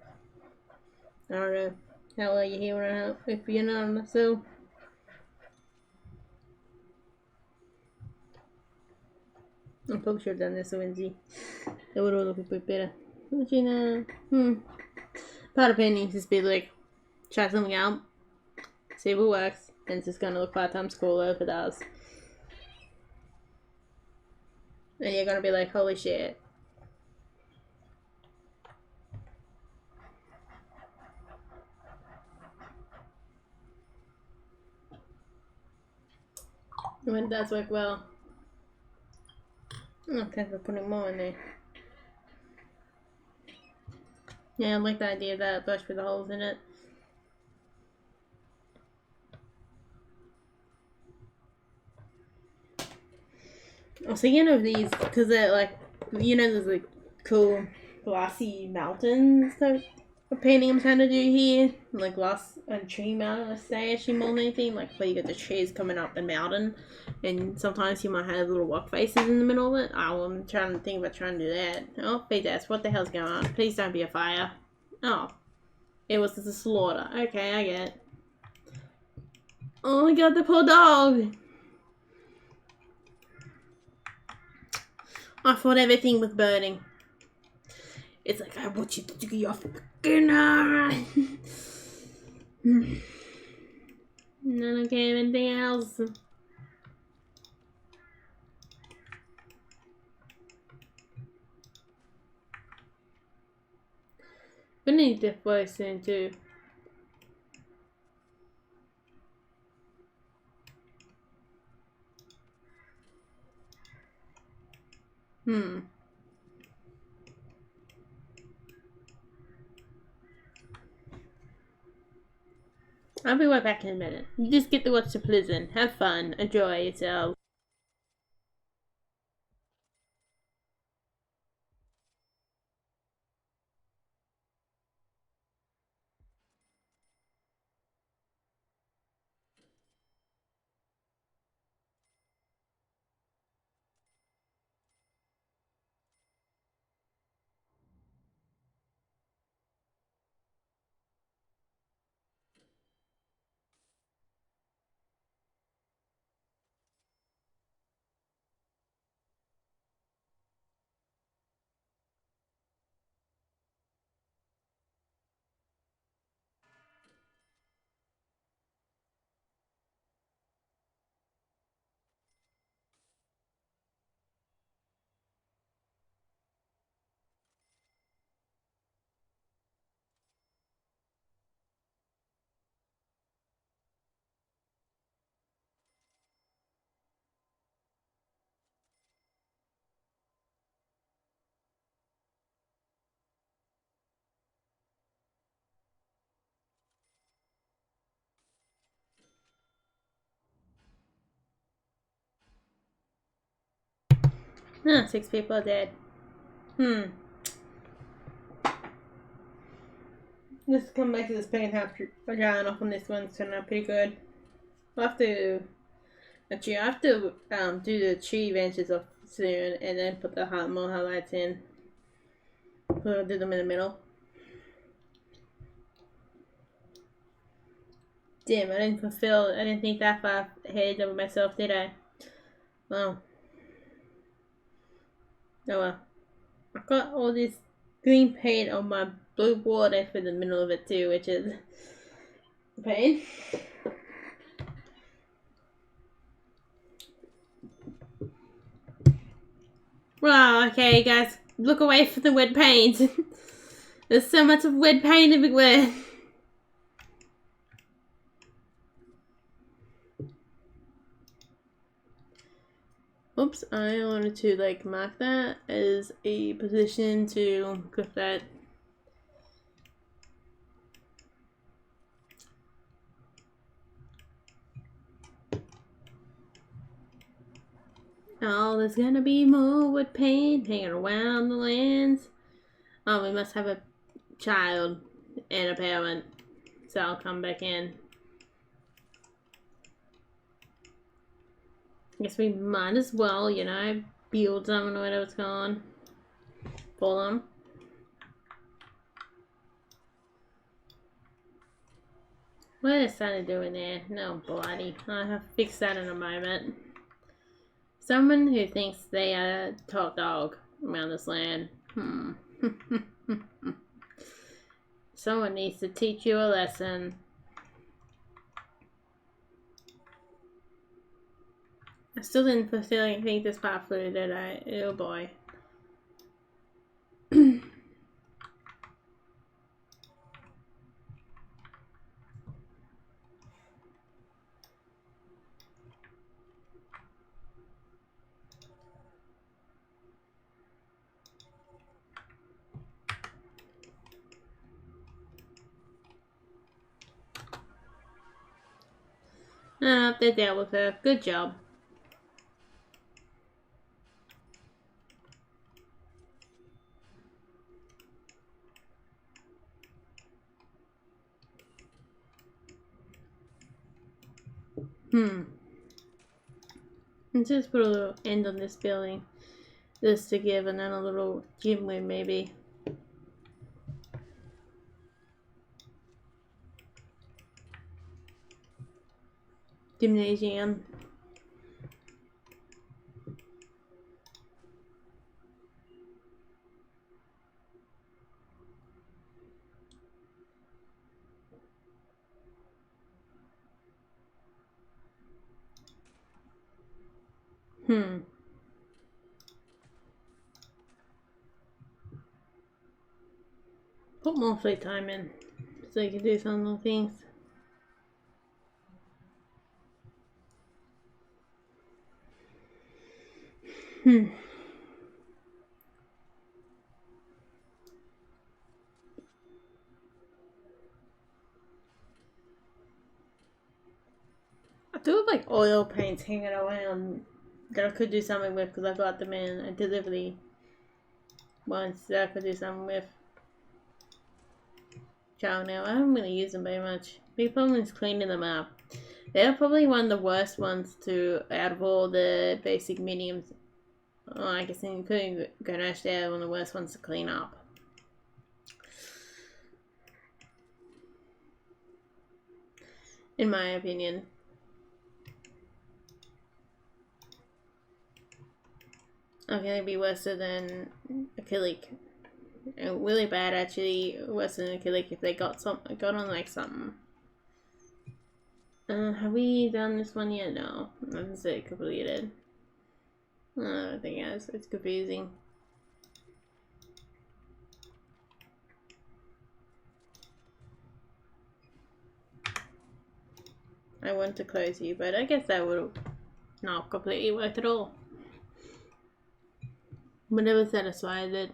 I don't know how well you hear it if you're not, so. I probably should have done this so easy. That would have looked a bit better. But you know, part of painting is just be like, try something out, see if it works, and it's just gonna look 5 times cooler if it does. And you're gonna be like, holy shit. When it does work well. Okay, we're putting more in there. Yeah, I like the idea of that brush with the holes in it. I was thinking of these because they're like, you know, there's like cool glassy mountains type of painting I'm trying to do here. Like glass and tree mountain, let's say, actually more than anything. Like where you get the trees coming up the mountain, and sometimes you might have little rock faces in the middle of it. Oh, I'm trying to think about trying to do that. Oh, big desk, what the hell's going on? Please don't be a fire. Oh, it was just a slaughter. Okay, I get it. Oh my god, the poor dog! I thought everything was burning. It's like, I want you to do your fucking eye. I don't care anything else. We need to voice soon too. I'll be right back in a minute. You just get to watch the prison. Have fun. Enjoy yourself. Ah, 6 people are dead. let's come back to the second half. Drying off on this one's turned out pretty good. I'll have to actually I have to do the tree benches off soon and then put the more highlights in. So I'll do them in the middle. Damn, I didn't think that far ahead of myself, did I? Well. Oh well. I've got all this green paint on my blue border for the middle of it too, which is a pain. Well, okay guys, look away from the wet paint. There's so much of wet paint everywhere. Oops, I wanted to like mark that as a position to clip that. Oh, there's gonna be more wood paint hanging around the lands. Oh, we must have a child and a parent, so I'll come back in. I guess we might as well, you know, build something or whatever's going on for them. What is Santa doing there? No, bloody. I'll have to fix that in a moment. Someone who thinks they are top dog around this land. Someone needs to teach you a lesson. I still didn't think this part through, did I? Oh boy. They dealt with her. Good job. Let's just put a little end on this building. This to give, and then a little gym win maybe. Gymnasium. Put more free time in so you can do some little things. I do have like oil paints hanging around that I could do something with because I got them in a delivery once that I could do something with. Chow now. I haven't really used them very much. Big problem is cleaning them up. They're probably one of the worst ones to out of all the basic mediums. Oh, I guess including Grenache, they're one of the worst ones to clean up. In my opinion. Okay, it'd be worse than acrylic. Really bad actually, worse than acrylic if they got on like something. Have we done this one yet? No. I haven't said completed. I don't think it has. It's confusing. I want to close you, but I guess that would not completely work at all. Whatever satisfies it.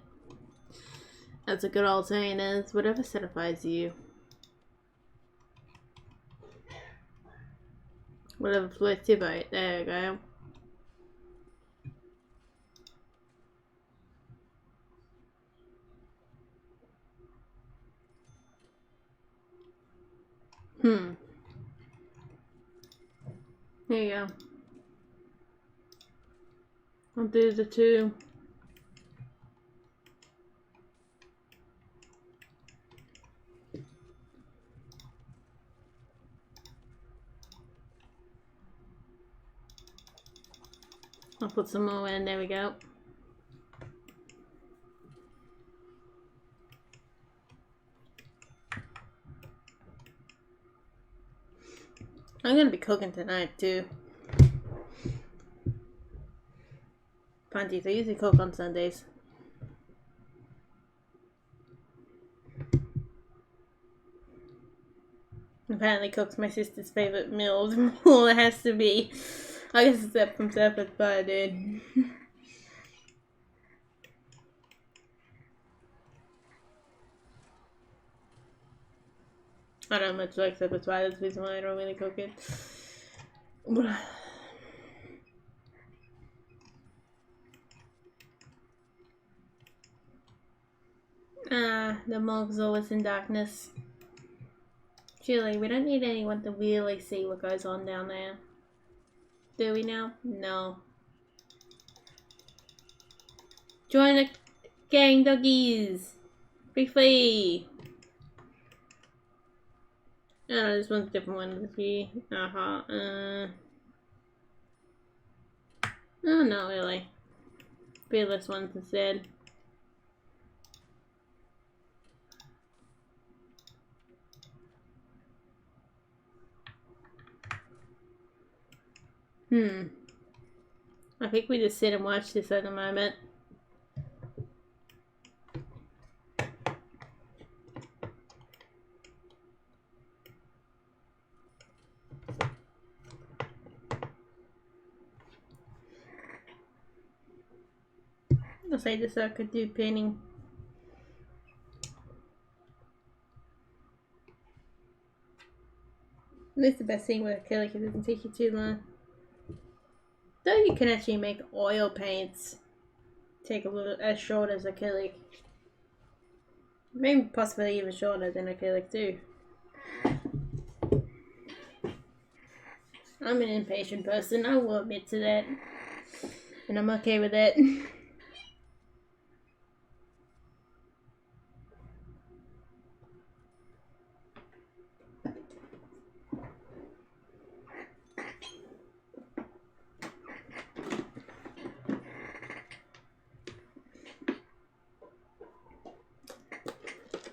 That's a good old saying is, whatever satisfies you. Whatever floats your boat. There we go. Here you go. I'll do the 2. I'll put some more in. There we go. I'm gonna be cooking tonight too. Panties, I usually cook on Sundays. Apparently cooks my sister's favourite meal of all it has to be. I guess except from Shepherd's Pie, dude. I don't much like Shepherd's Pie, that's the reason why I don't really cook it. The mug's always in darkness. Surely, we don't need anyone to really see what goes on down there. Do we now? No. Join the gang, doggies! Free! Oh, this one's a different one. This be Oh, not really. Fearless ones instead. I think we just sit and watch this at the moment. I'll say this so I could do painting. That's the best thing with acrylic, it doesn't take you too long. Though you can actually make oil paints take a little as short as acrylic. Maybe possibly even shorter than acrylic too. I'm an impatient person, I will admit to that. And I'm okay with that.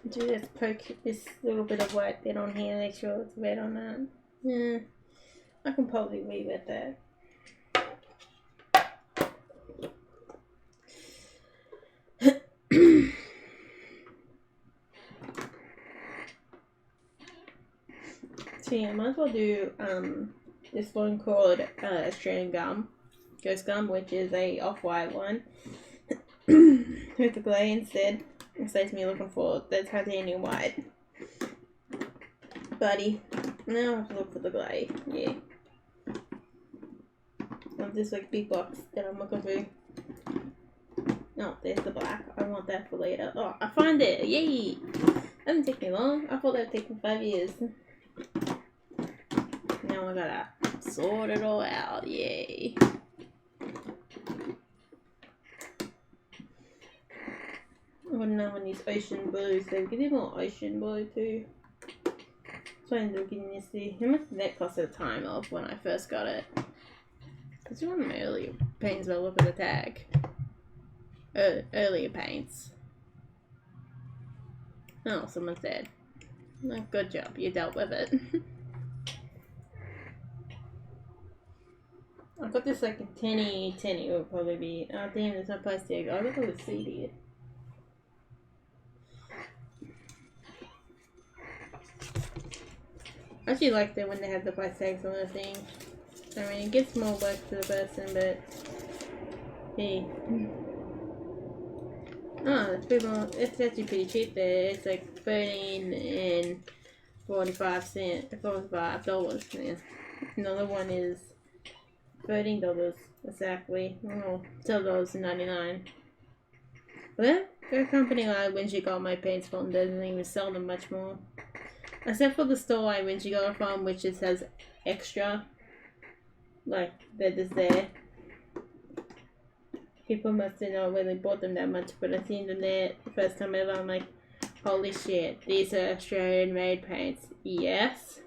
Just poke this little bit of white bit on here, make sure it's red on that. Yeah, I can probably re-wet that. So yeah, I might as well do this one called Australian Gum, Ghost Gum, which is a off-white one with the glare instead. It saves me looking for the titanium white. Buddy, now I have to look for the glare. Yeah. Of this like big box that I'm looking for. Oh, there's the black. I want that for later. Oh, I found it! Yay! That didn't take me long. I thought that would take me 5 years. Now I gotta sort it all out. Yay! I want another one of these ocean blues. So we can do more ocean blue too. So I'm looking to see how much did that cost at the time of when I first got it. Because one of my earlier paints, but look at the tag. Earlier paints. Oh, someone said. Oh, good job, you dealt with it. I got this like a tinny will probably be. Oh damn, there's no plastic. I got the CD. I actually like that when they have the price tags on the thing. I mean, it gets more work to the person, but hey. Oh, it's actually pretty cheap there. It's like 13 and 45 cents, $45. Yeah. Another one is $13 exactly. Oh, $12.99. But a company like when she got my paints from doesn't even sell them much more. Except for the store I went to go from, which just says extra. Like, they're just there. People must have not really bought them that much, but I seen them there the first time ever. I'm like, holy shit, these are Australian made paints. Yes.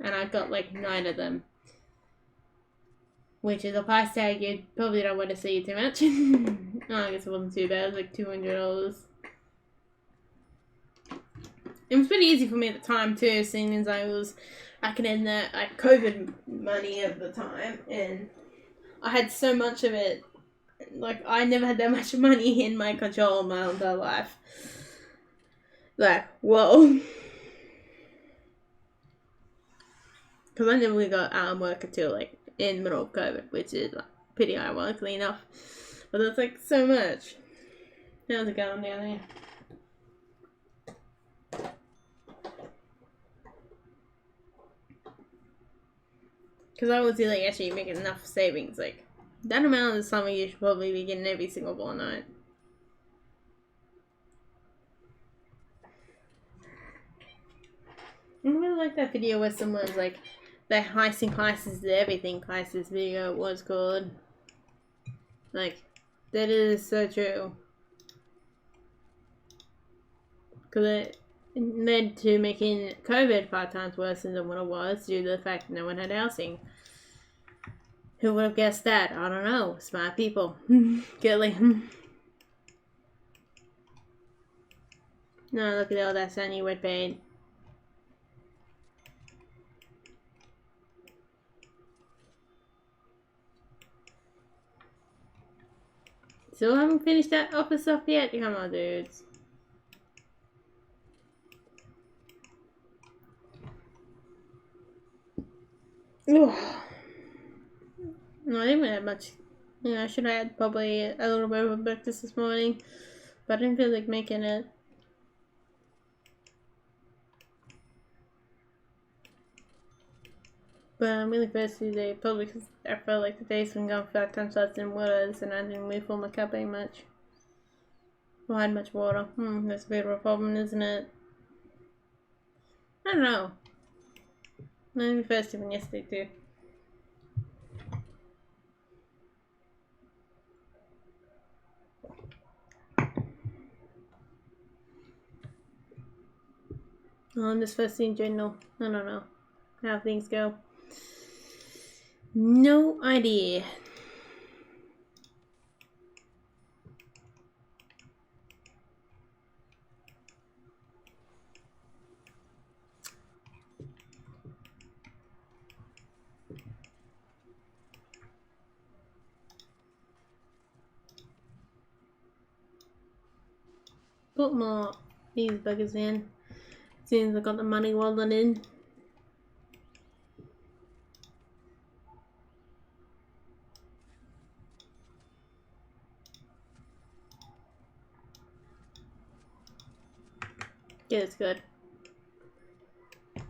And I got like 9 of them. Which is a price tag you probably don't want to see too much. Oh, I guess it wasn't too bad. It was like $200. It was pretty easy for me at the time too, seeing as I was back in the like COVID money at the time, and I had so much of it. Like, I never had that much money in my control in my entire life. Like, whoa. Because I never got work until like in the middle of COVID, which is like, pretty ironically enough. But that's like so much. How's it going down there? Because I was really actually making enough savings. Like, that amount is something you should probably be getting every single fortnight. I really like that video where someone's like, the heisting classes to everything classes video was called. Like, that is so true. Because it led to making COVID 5 times worse than what it was due to the fact that no one had housing. Who would have guessed that? I don't know. Smart people. Gilly. No, look at all that sunny wet paint. Still haven't finished that office stuff yet? Come on, dudes. Ugh. No, I didn't really have much. You know, I should have had probably a little bit of a breakfast this morning, but I didn't feel like making it. But I'm really thirsty today, probably because I felt like the day's been gone 5 times less than was, and I didn't refill my cup very much. Or had much water. That's a bit of a problem, isn't it? I don't know. I'm really thirsty from yesterday too. I'm just thirsty in general. I don't know how things go. No idea. Put more these buggers in. As soon as I got the money rolling in. Yeah, it's good. The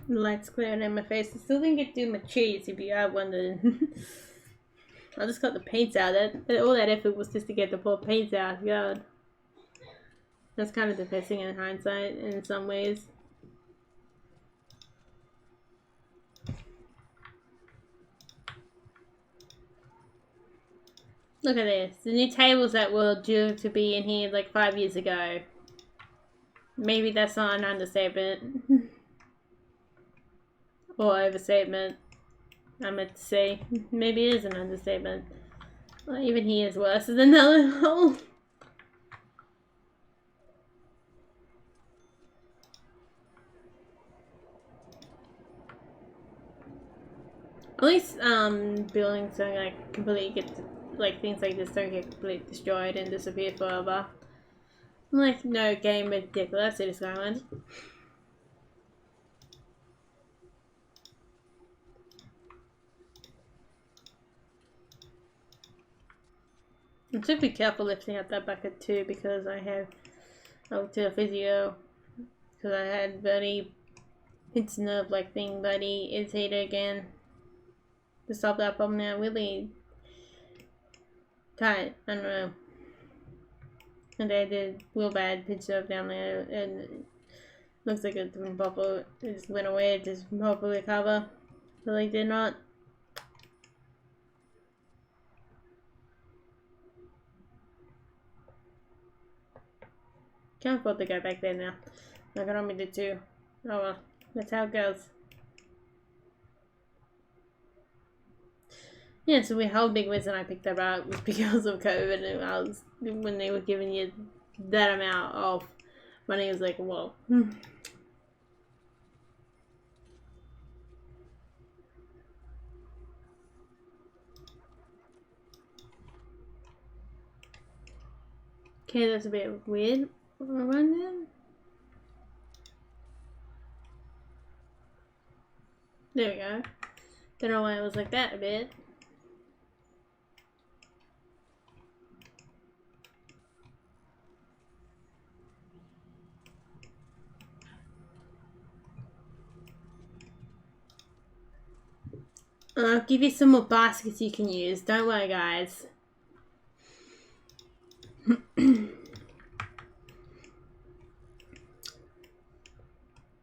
light's clearing in my face. I still didn't get to do my cheese, if you are wondering. I just got the paints out. All that effort was just to get the poor paints out. God. That's kind of depressing in hindsight in some ways. Look at this. The new tables that were due to be in here like 5 years ago. Maybe that's not an understatement. Or overstatement. I meant to say. Maybe it is an understatement. Well, even he is worse than the other hole. At least buildings don't like completely get like things like this don't get completely destroyed and disappear forever. Like, no game ridiculous, it is going. I should be careful lifting up that bucket too because I went to a physio because I had very pinch nerve like thing, bloody irritated again. To solve that problem now, really tight. I don't know. And I did real bad pinch nerve down there, and Looks like it didn't properly, it just went away, it just properly cover. But like did not. Can't afford to go back there now. I got on me to do. Oh well, that's how it goes. Yeah, so the whole big reason I picked that up was because of COVID, and I was when they were giving you that amount of money, it was like, whoa. Okay, that's a bit weird. Run then. There we go. Don't know why it was like that a bit. I'll give you some more baskets you can use. Don't worry, guys.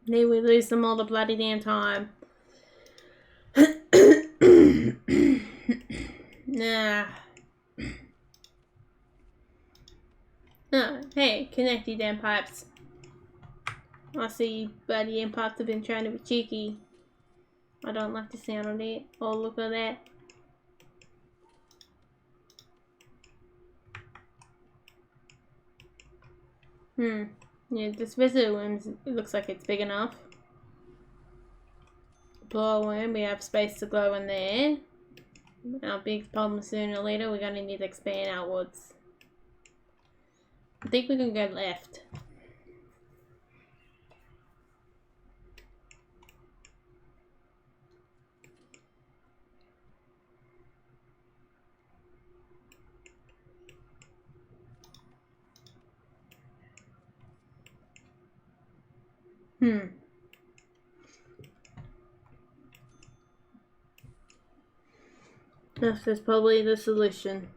Then we lose them all the bloody damn time. Nah. Oh, hey, connect you damn pipes. I see you bloody damn pipes have been trying to be cheeky. I don't like the sound of it. Oh, look at that. Yeah, this visitor room, it looks like it's big enough. Glow room, we have space to glow in there. Our big problem sooner or later, we're gonna need to expand outwards. I think we can go left. This is probably the solution.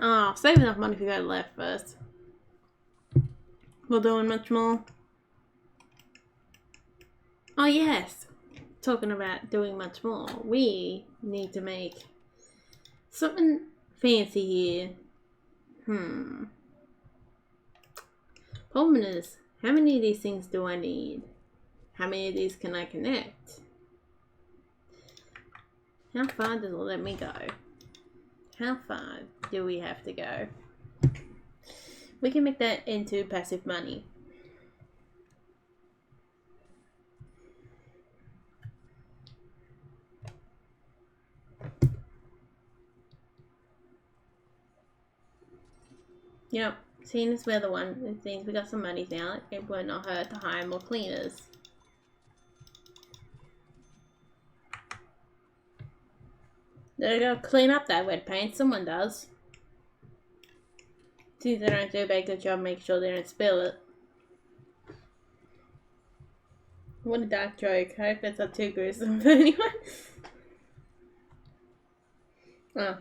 Oh, save enough money if you go left first. We're doing much more. Oh yes, talking about doing much more. We need to make something fancy here. Problem is, how many of these things do I need? How many of these can I connect? How far does it let me go? How far do we have to go? We can make that into passive money. Yep, seeing as we're the one, it seems we got some money now, it will not hurt to hire more cleaners. They're gonna clean up that wet paint, someone does. Since they don't do a very good job, make sure they don't spill it. What a dark joke. I hope that's not too gruesome for anyone. Oh,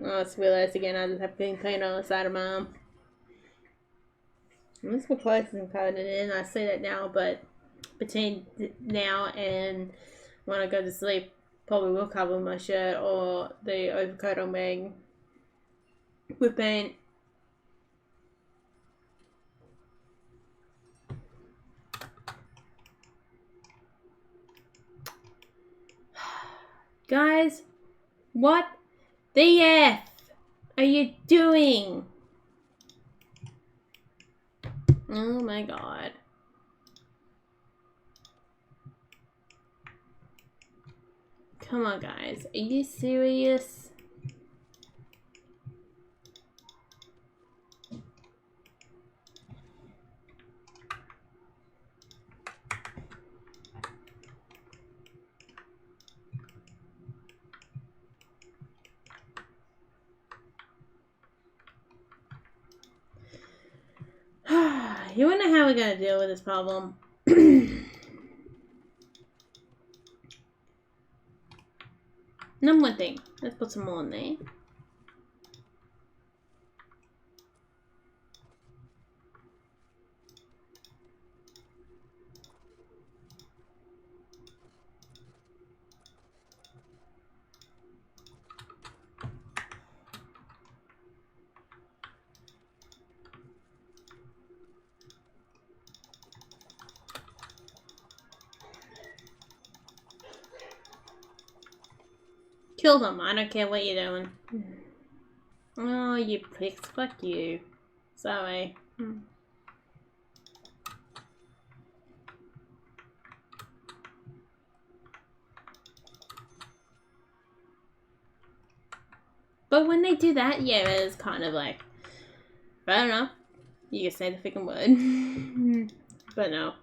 I just realised again I just have clean paint on the side of my arm. I'm just gonna close and coat it in. I say that now, but between now and when I go to sleep, probably will cover my shirt or the overcoat I'm wearing with paint. Guys, what the F are you doing? Oh my god. Come on, guys. Are you serious? You wonder how we're going to deal with this problem. Number one thing. Let's put some more in there. Kill them. I don't care what you're doing. Oh, you pricks. Fuck you. Sorry. But when they do that, yeah, it's kind of like, fair enough. You can say the freaking word. But no.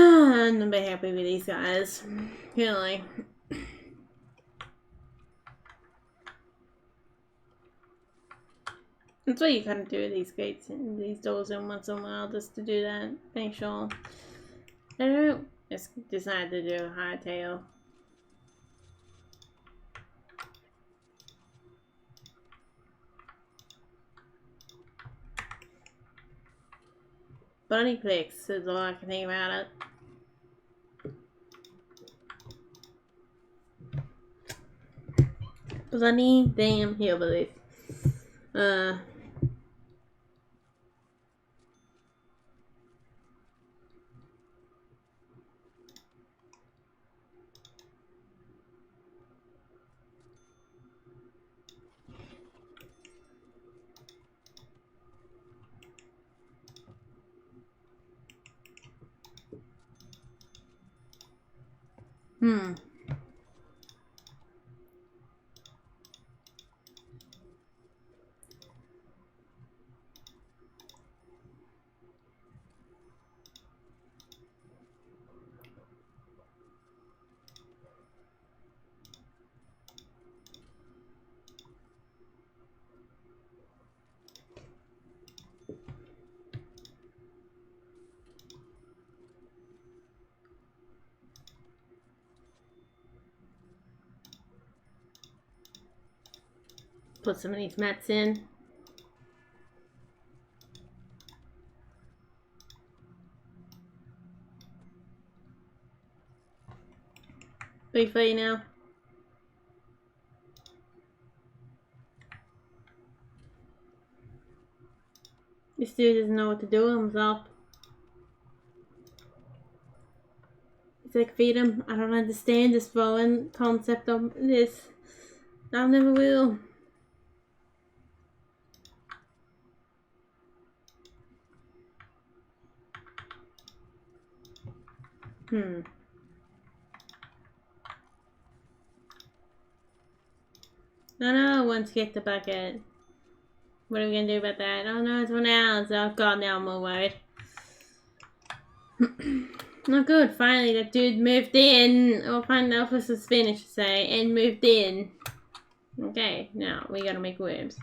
I'm not very happy with these guys. Really. That's what you kind of do with these gates and these doors in once in a while, just to do that. Make sure they don't just decide to do a hightail. Bunny clicks is all I can think about it. Bloody damn hillbillies. Put some of these mats in. Big for you now. This dude doesn't know what to do with himself. It's like, feed him. I don't understand this throwing concept of this. I never will. No, once get the bucket. What are we gonna do about that? Oh no, it's 1 hour. Oh god, now I'm more worried. Not good. Finally, that dude moved in. Or finally, the office is finished, say, and moved in. Okay, now we gotta make rooms.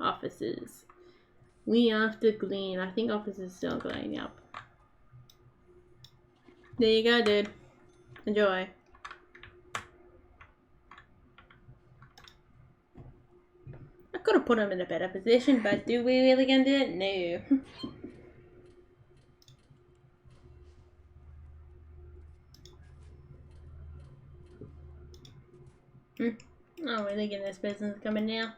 Offices. We have to clean. I think offices still cleaning up. There you go, dude. Enjoy. I could have put him in a better position, but do we really gonna do it? No. Oh, we're thinking this person's coming now.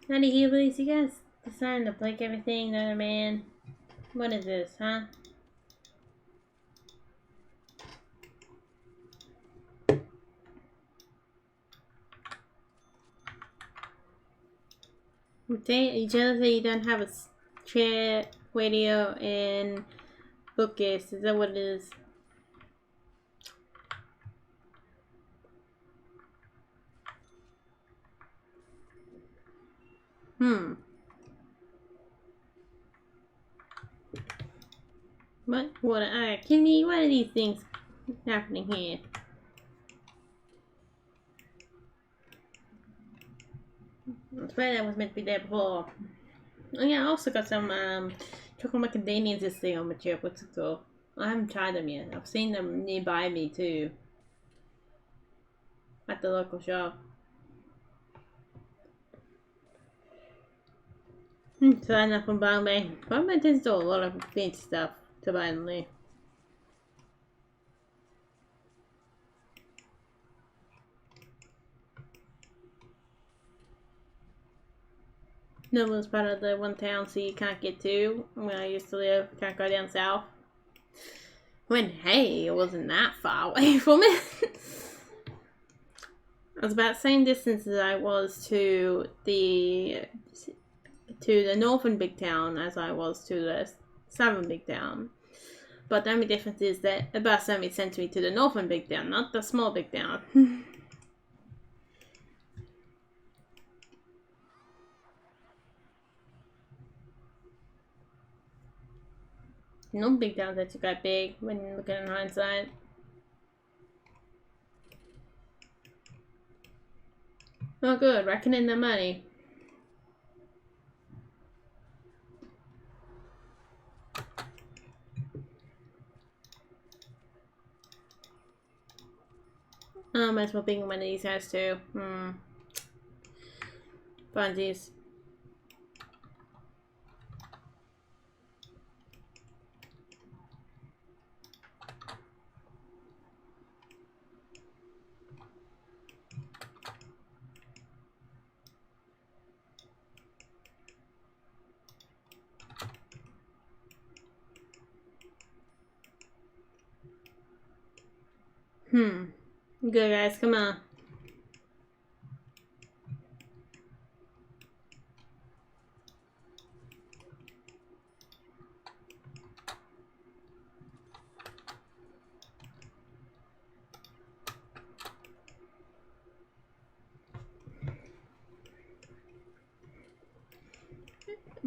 How do you believe you guys deciding to break everything, another man? What is this, huh? You just say you don't have a chair, radio, and bookcase. Is that what it is? What Kimmy, what are these things happening here? I swear that was meant to be there before. Oh yeah, I also got some chocolate macadamias this thing on my chip. What's it called? I haven't tried them yet. I've seen them nearby me too. At the local shop. So enough from Bombay. Bombay tends to do a lot of fancy stuff to buy in there. Noble's part of the one town so you can't get to. Where I used to live, can't go down south. When hey, it wasn't that far away from it. I was about the same distance as I was to the northern big town as I was to the southern big town. But the only difference is that a bus only sent me to the northern big town, not the small big town. No big towns actually got big when you look at it in hindsight. Oh good, reckoning the money. Might as well be one of these guys too. Funsies. Good guys, come on.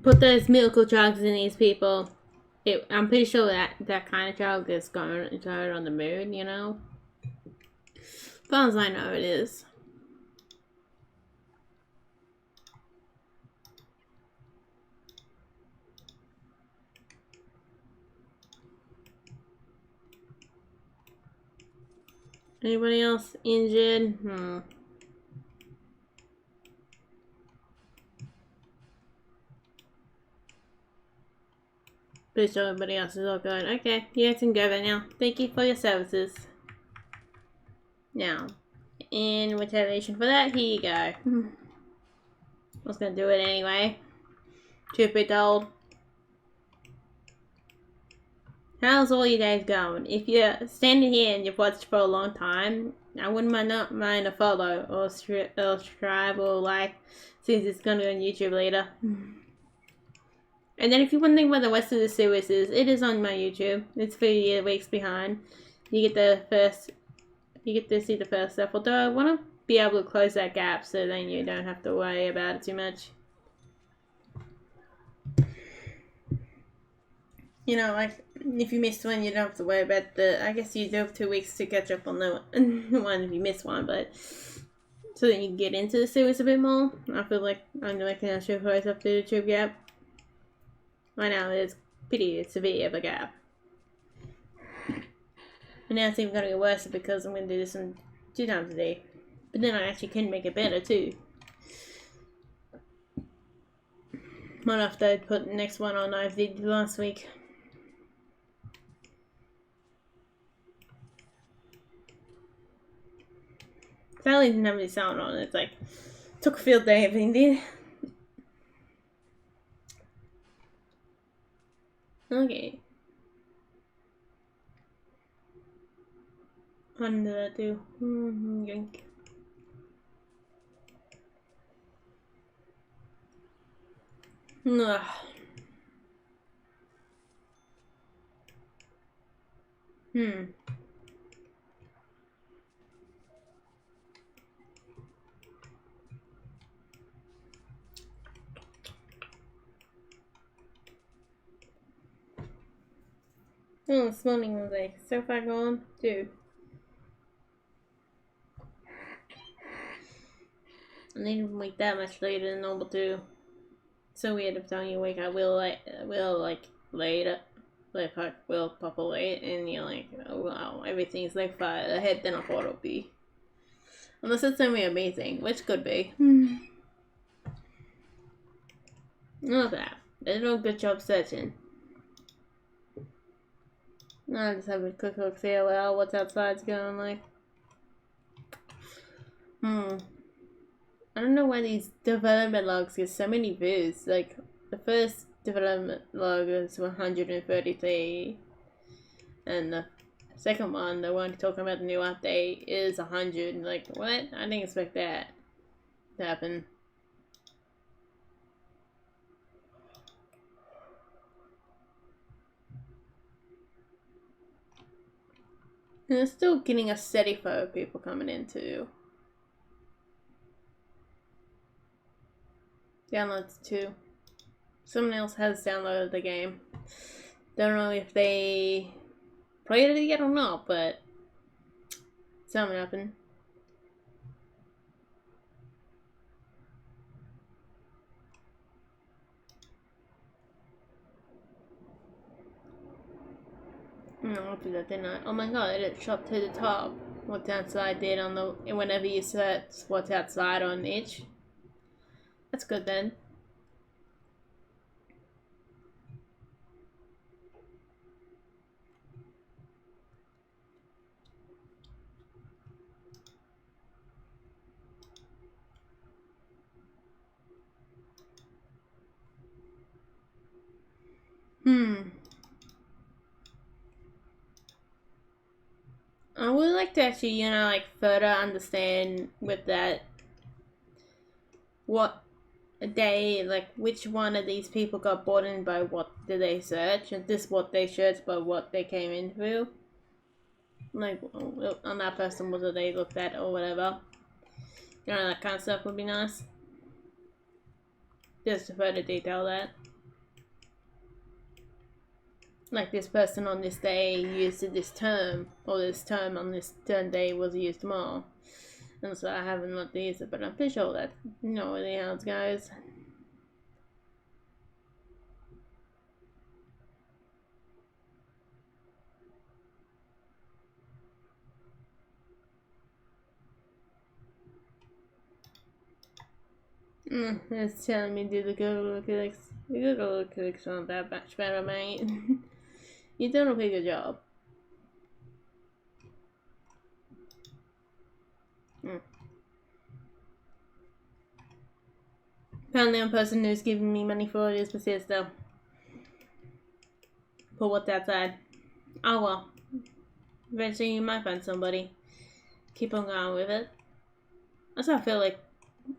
Put those miracle drugs in these people. I'm pretty sure that kind of drug is going on the moon, you know? As far as I know, it is. Anybody else injured? Pretty sure everybody else is all good. Okay, you guys can go right now. Thank you for your services. Now, in retaliation for that, here you go. I was gonna do it anyway. Truth be told. How's all you guys going? If you're standing here and you've watched for a long time, I wouldn't mind a follow or subscribe or like, since it's gonna be on YouTube later. And then if you're wondering where the rest of the series is, it is on my YouTube. It's 3 weeks behind. You get to see the first stuff. Although I want to be able to close that gap so then you don't have to worry about it too much. You know, like, if you missed one, you don't have to worry about I guess you do have 2 weeks to catch up on the one if you miss one, but so that you can get into the series a bit more. I feel like I'm making a show close up the YouTube gap. Right now, it's pretty severe of a gap. And now it's even gonna get worse because I'm gonna do this 2 times a day. But then I actually can make it better too. Might have to put the next one on I did last week. Sadly didn't have any sound on it. It's like, took a field day, everything did. Okay. What did that do? Yoink. Ugh. Oh, this morning was like so far gone too. I didn't even wake that much later than normal too. So weird if time you wake up will later. Like will proper late and you're like, oh wow, everything's like far ahead than I thought it would be. Unless it's something amazing, which could be. Look at that. They do a good job searching. I just have a quick look, see well what's outside's going like. I don't know why these development logs get so many views. Like the first development log is 133 and the second one, the one talking about the new update, is 100. Like what? I didn't expect that to happen. And it's still getting a steady flow of people coming in too. Downloads too. Someone else has downloaded the game. Don't know if they played it yet or not, but something happened. No, I'll do that, didn't I? Oh my god, it shot to the top. What's outside did on the whenever you search what's outside on each. That's good then. I would like to actually, like further understand with that what they, like which one of these people got bought in by what did they search, and this what they searched by what they came in through. Like on that person, what they looked at or whatever. That kind of stuff would be nice. Just to further detail that. Like this person on this day used this term, or this term on this turn day was used more. And so I haven't looked to use it, but I'm pretty sure that really how it goes. It's telling me to do the Google clicks. The Google clicks aren't that much better, mate. You're doing a pretty good job. Apparently, one person who's giving me money for it is Bethesda. For what's outside. Oh well. Eventually, you might find somebody. Keep on going with it. That's how I feel like.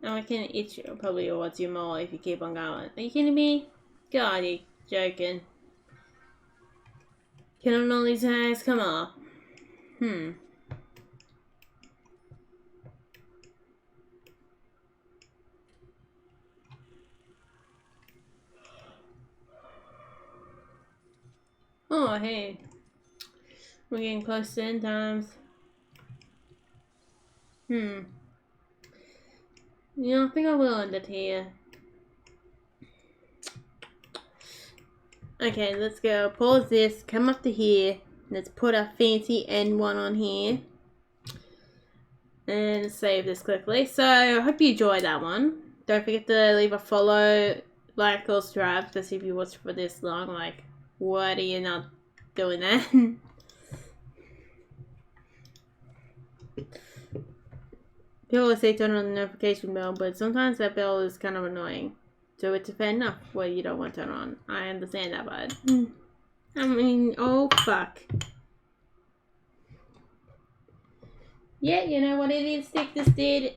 I reckon it probably awards you more if you keep on going. Are you kidding me? God, you're joking. Killing all these guys? Come on. Oh, hey. We're getting close to end times. I think I will end it here. Okay, let's go. Pause this, come up to here. Let's put our fancy N1 on here. And save this quickly. So, I hope you enjoyed that one. Don't forget to leave a follow, like, or subscribe, especially if you watched for this long. Like, what are you not doing that? People always say turn on the notification bell, but sometimes that bell is kind of annoying. So it's fair enough what you don't want to turn on. I understand that, but I mean, oh fuck. Yeah, you know what it is, Stick this did.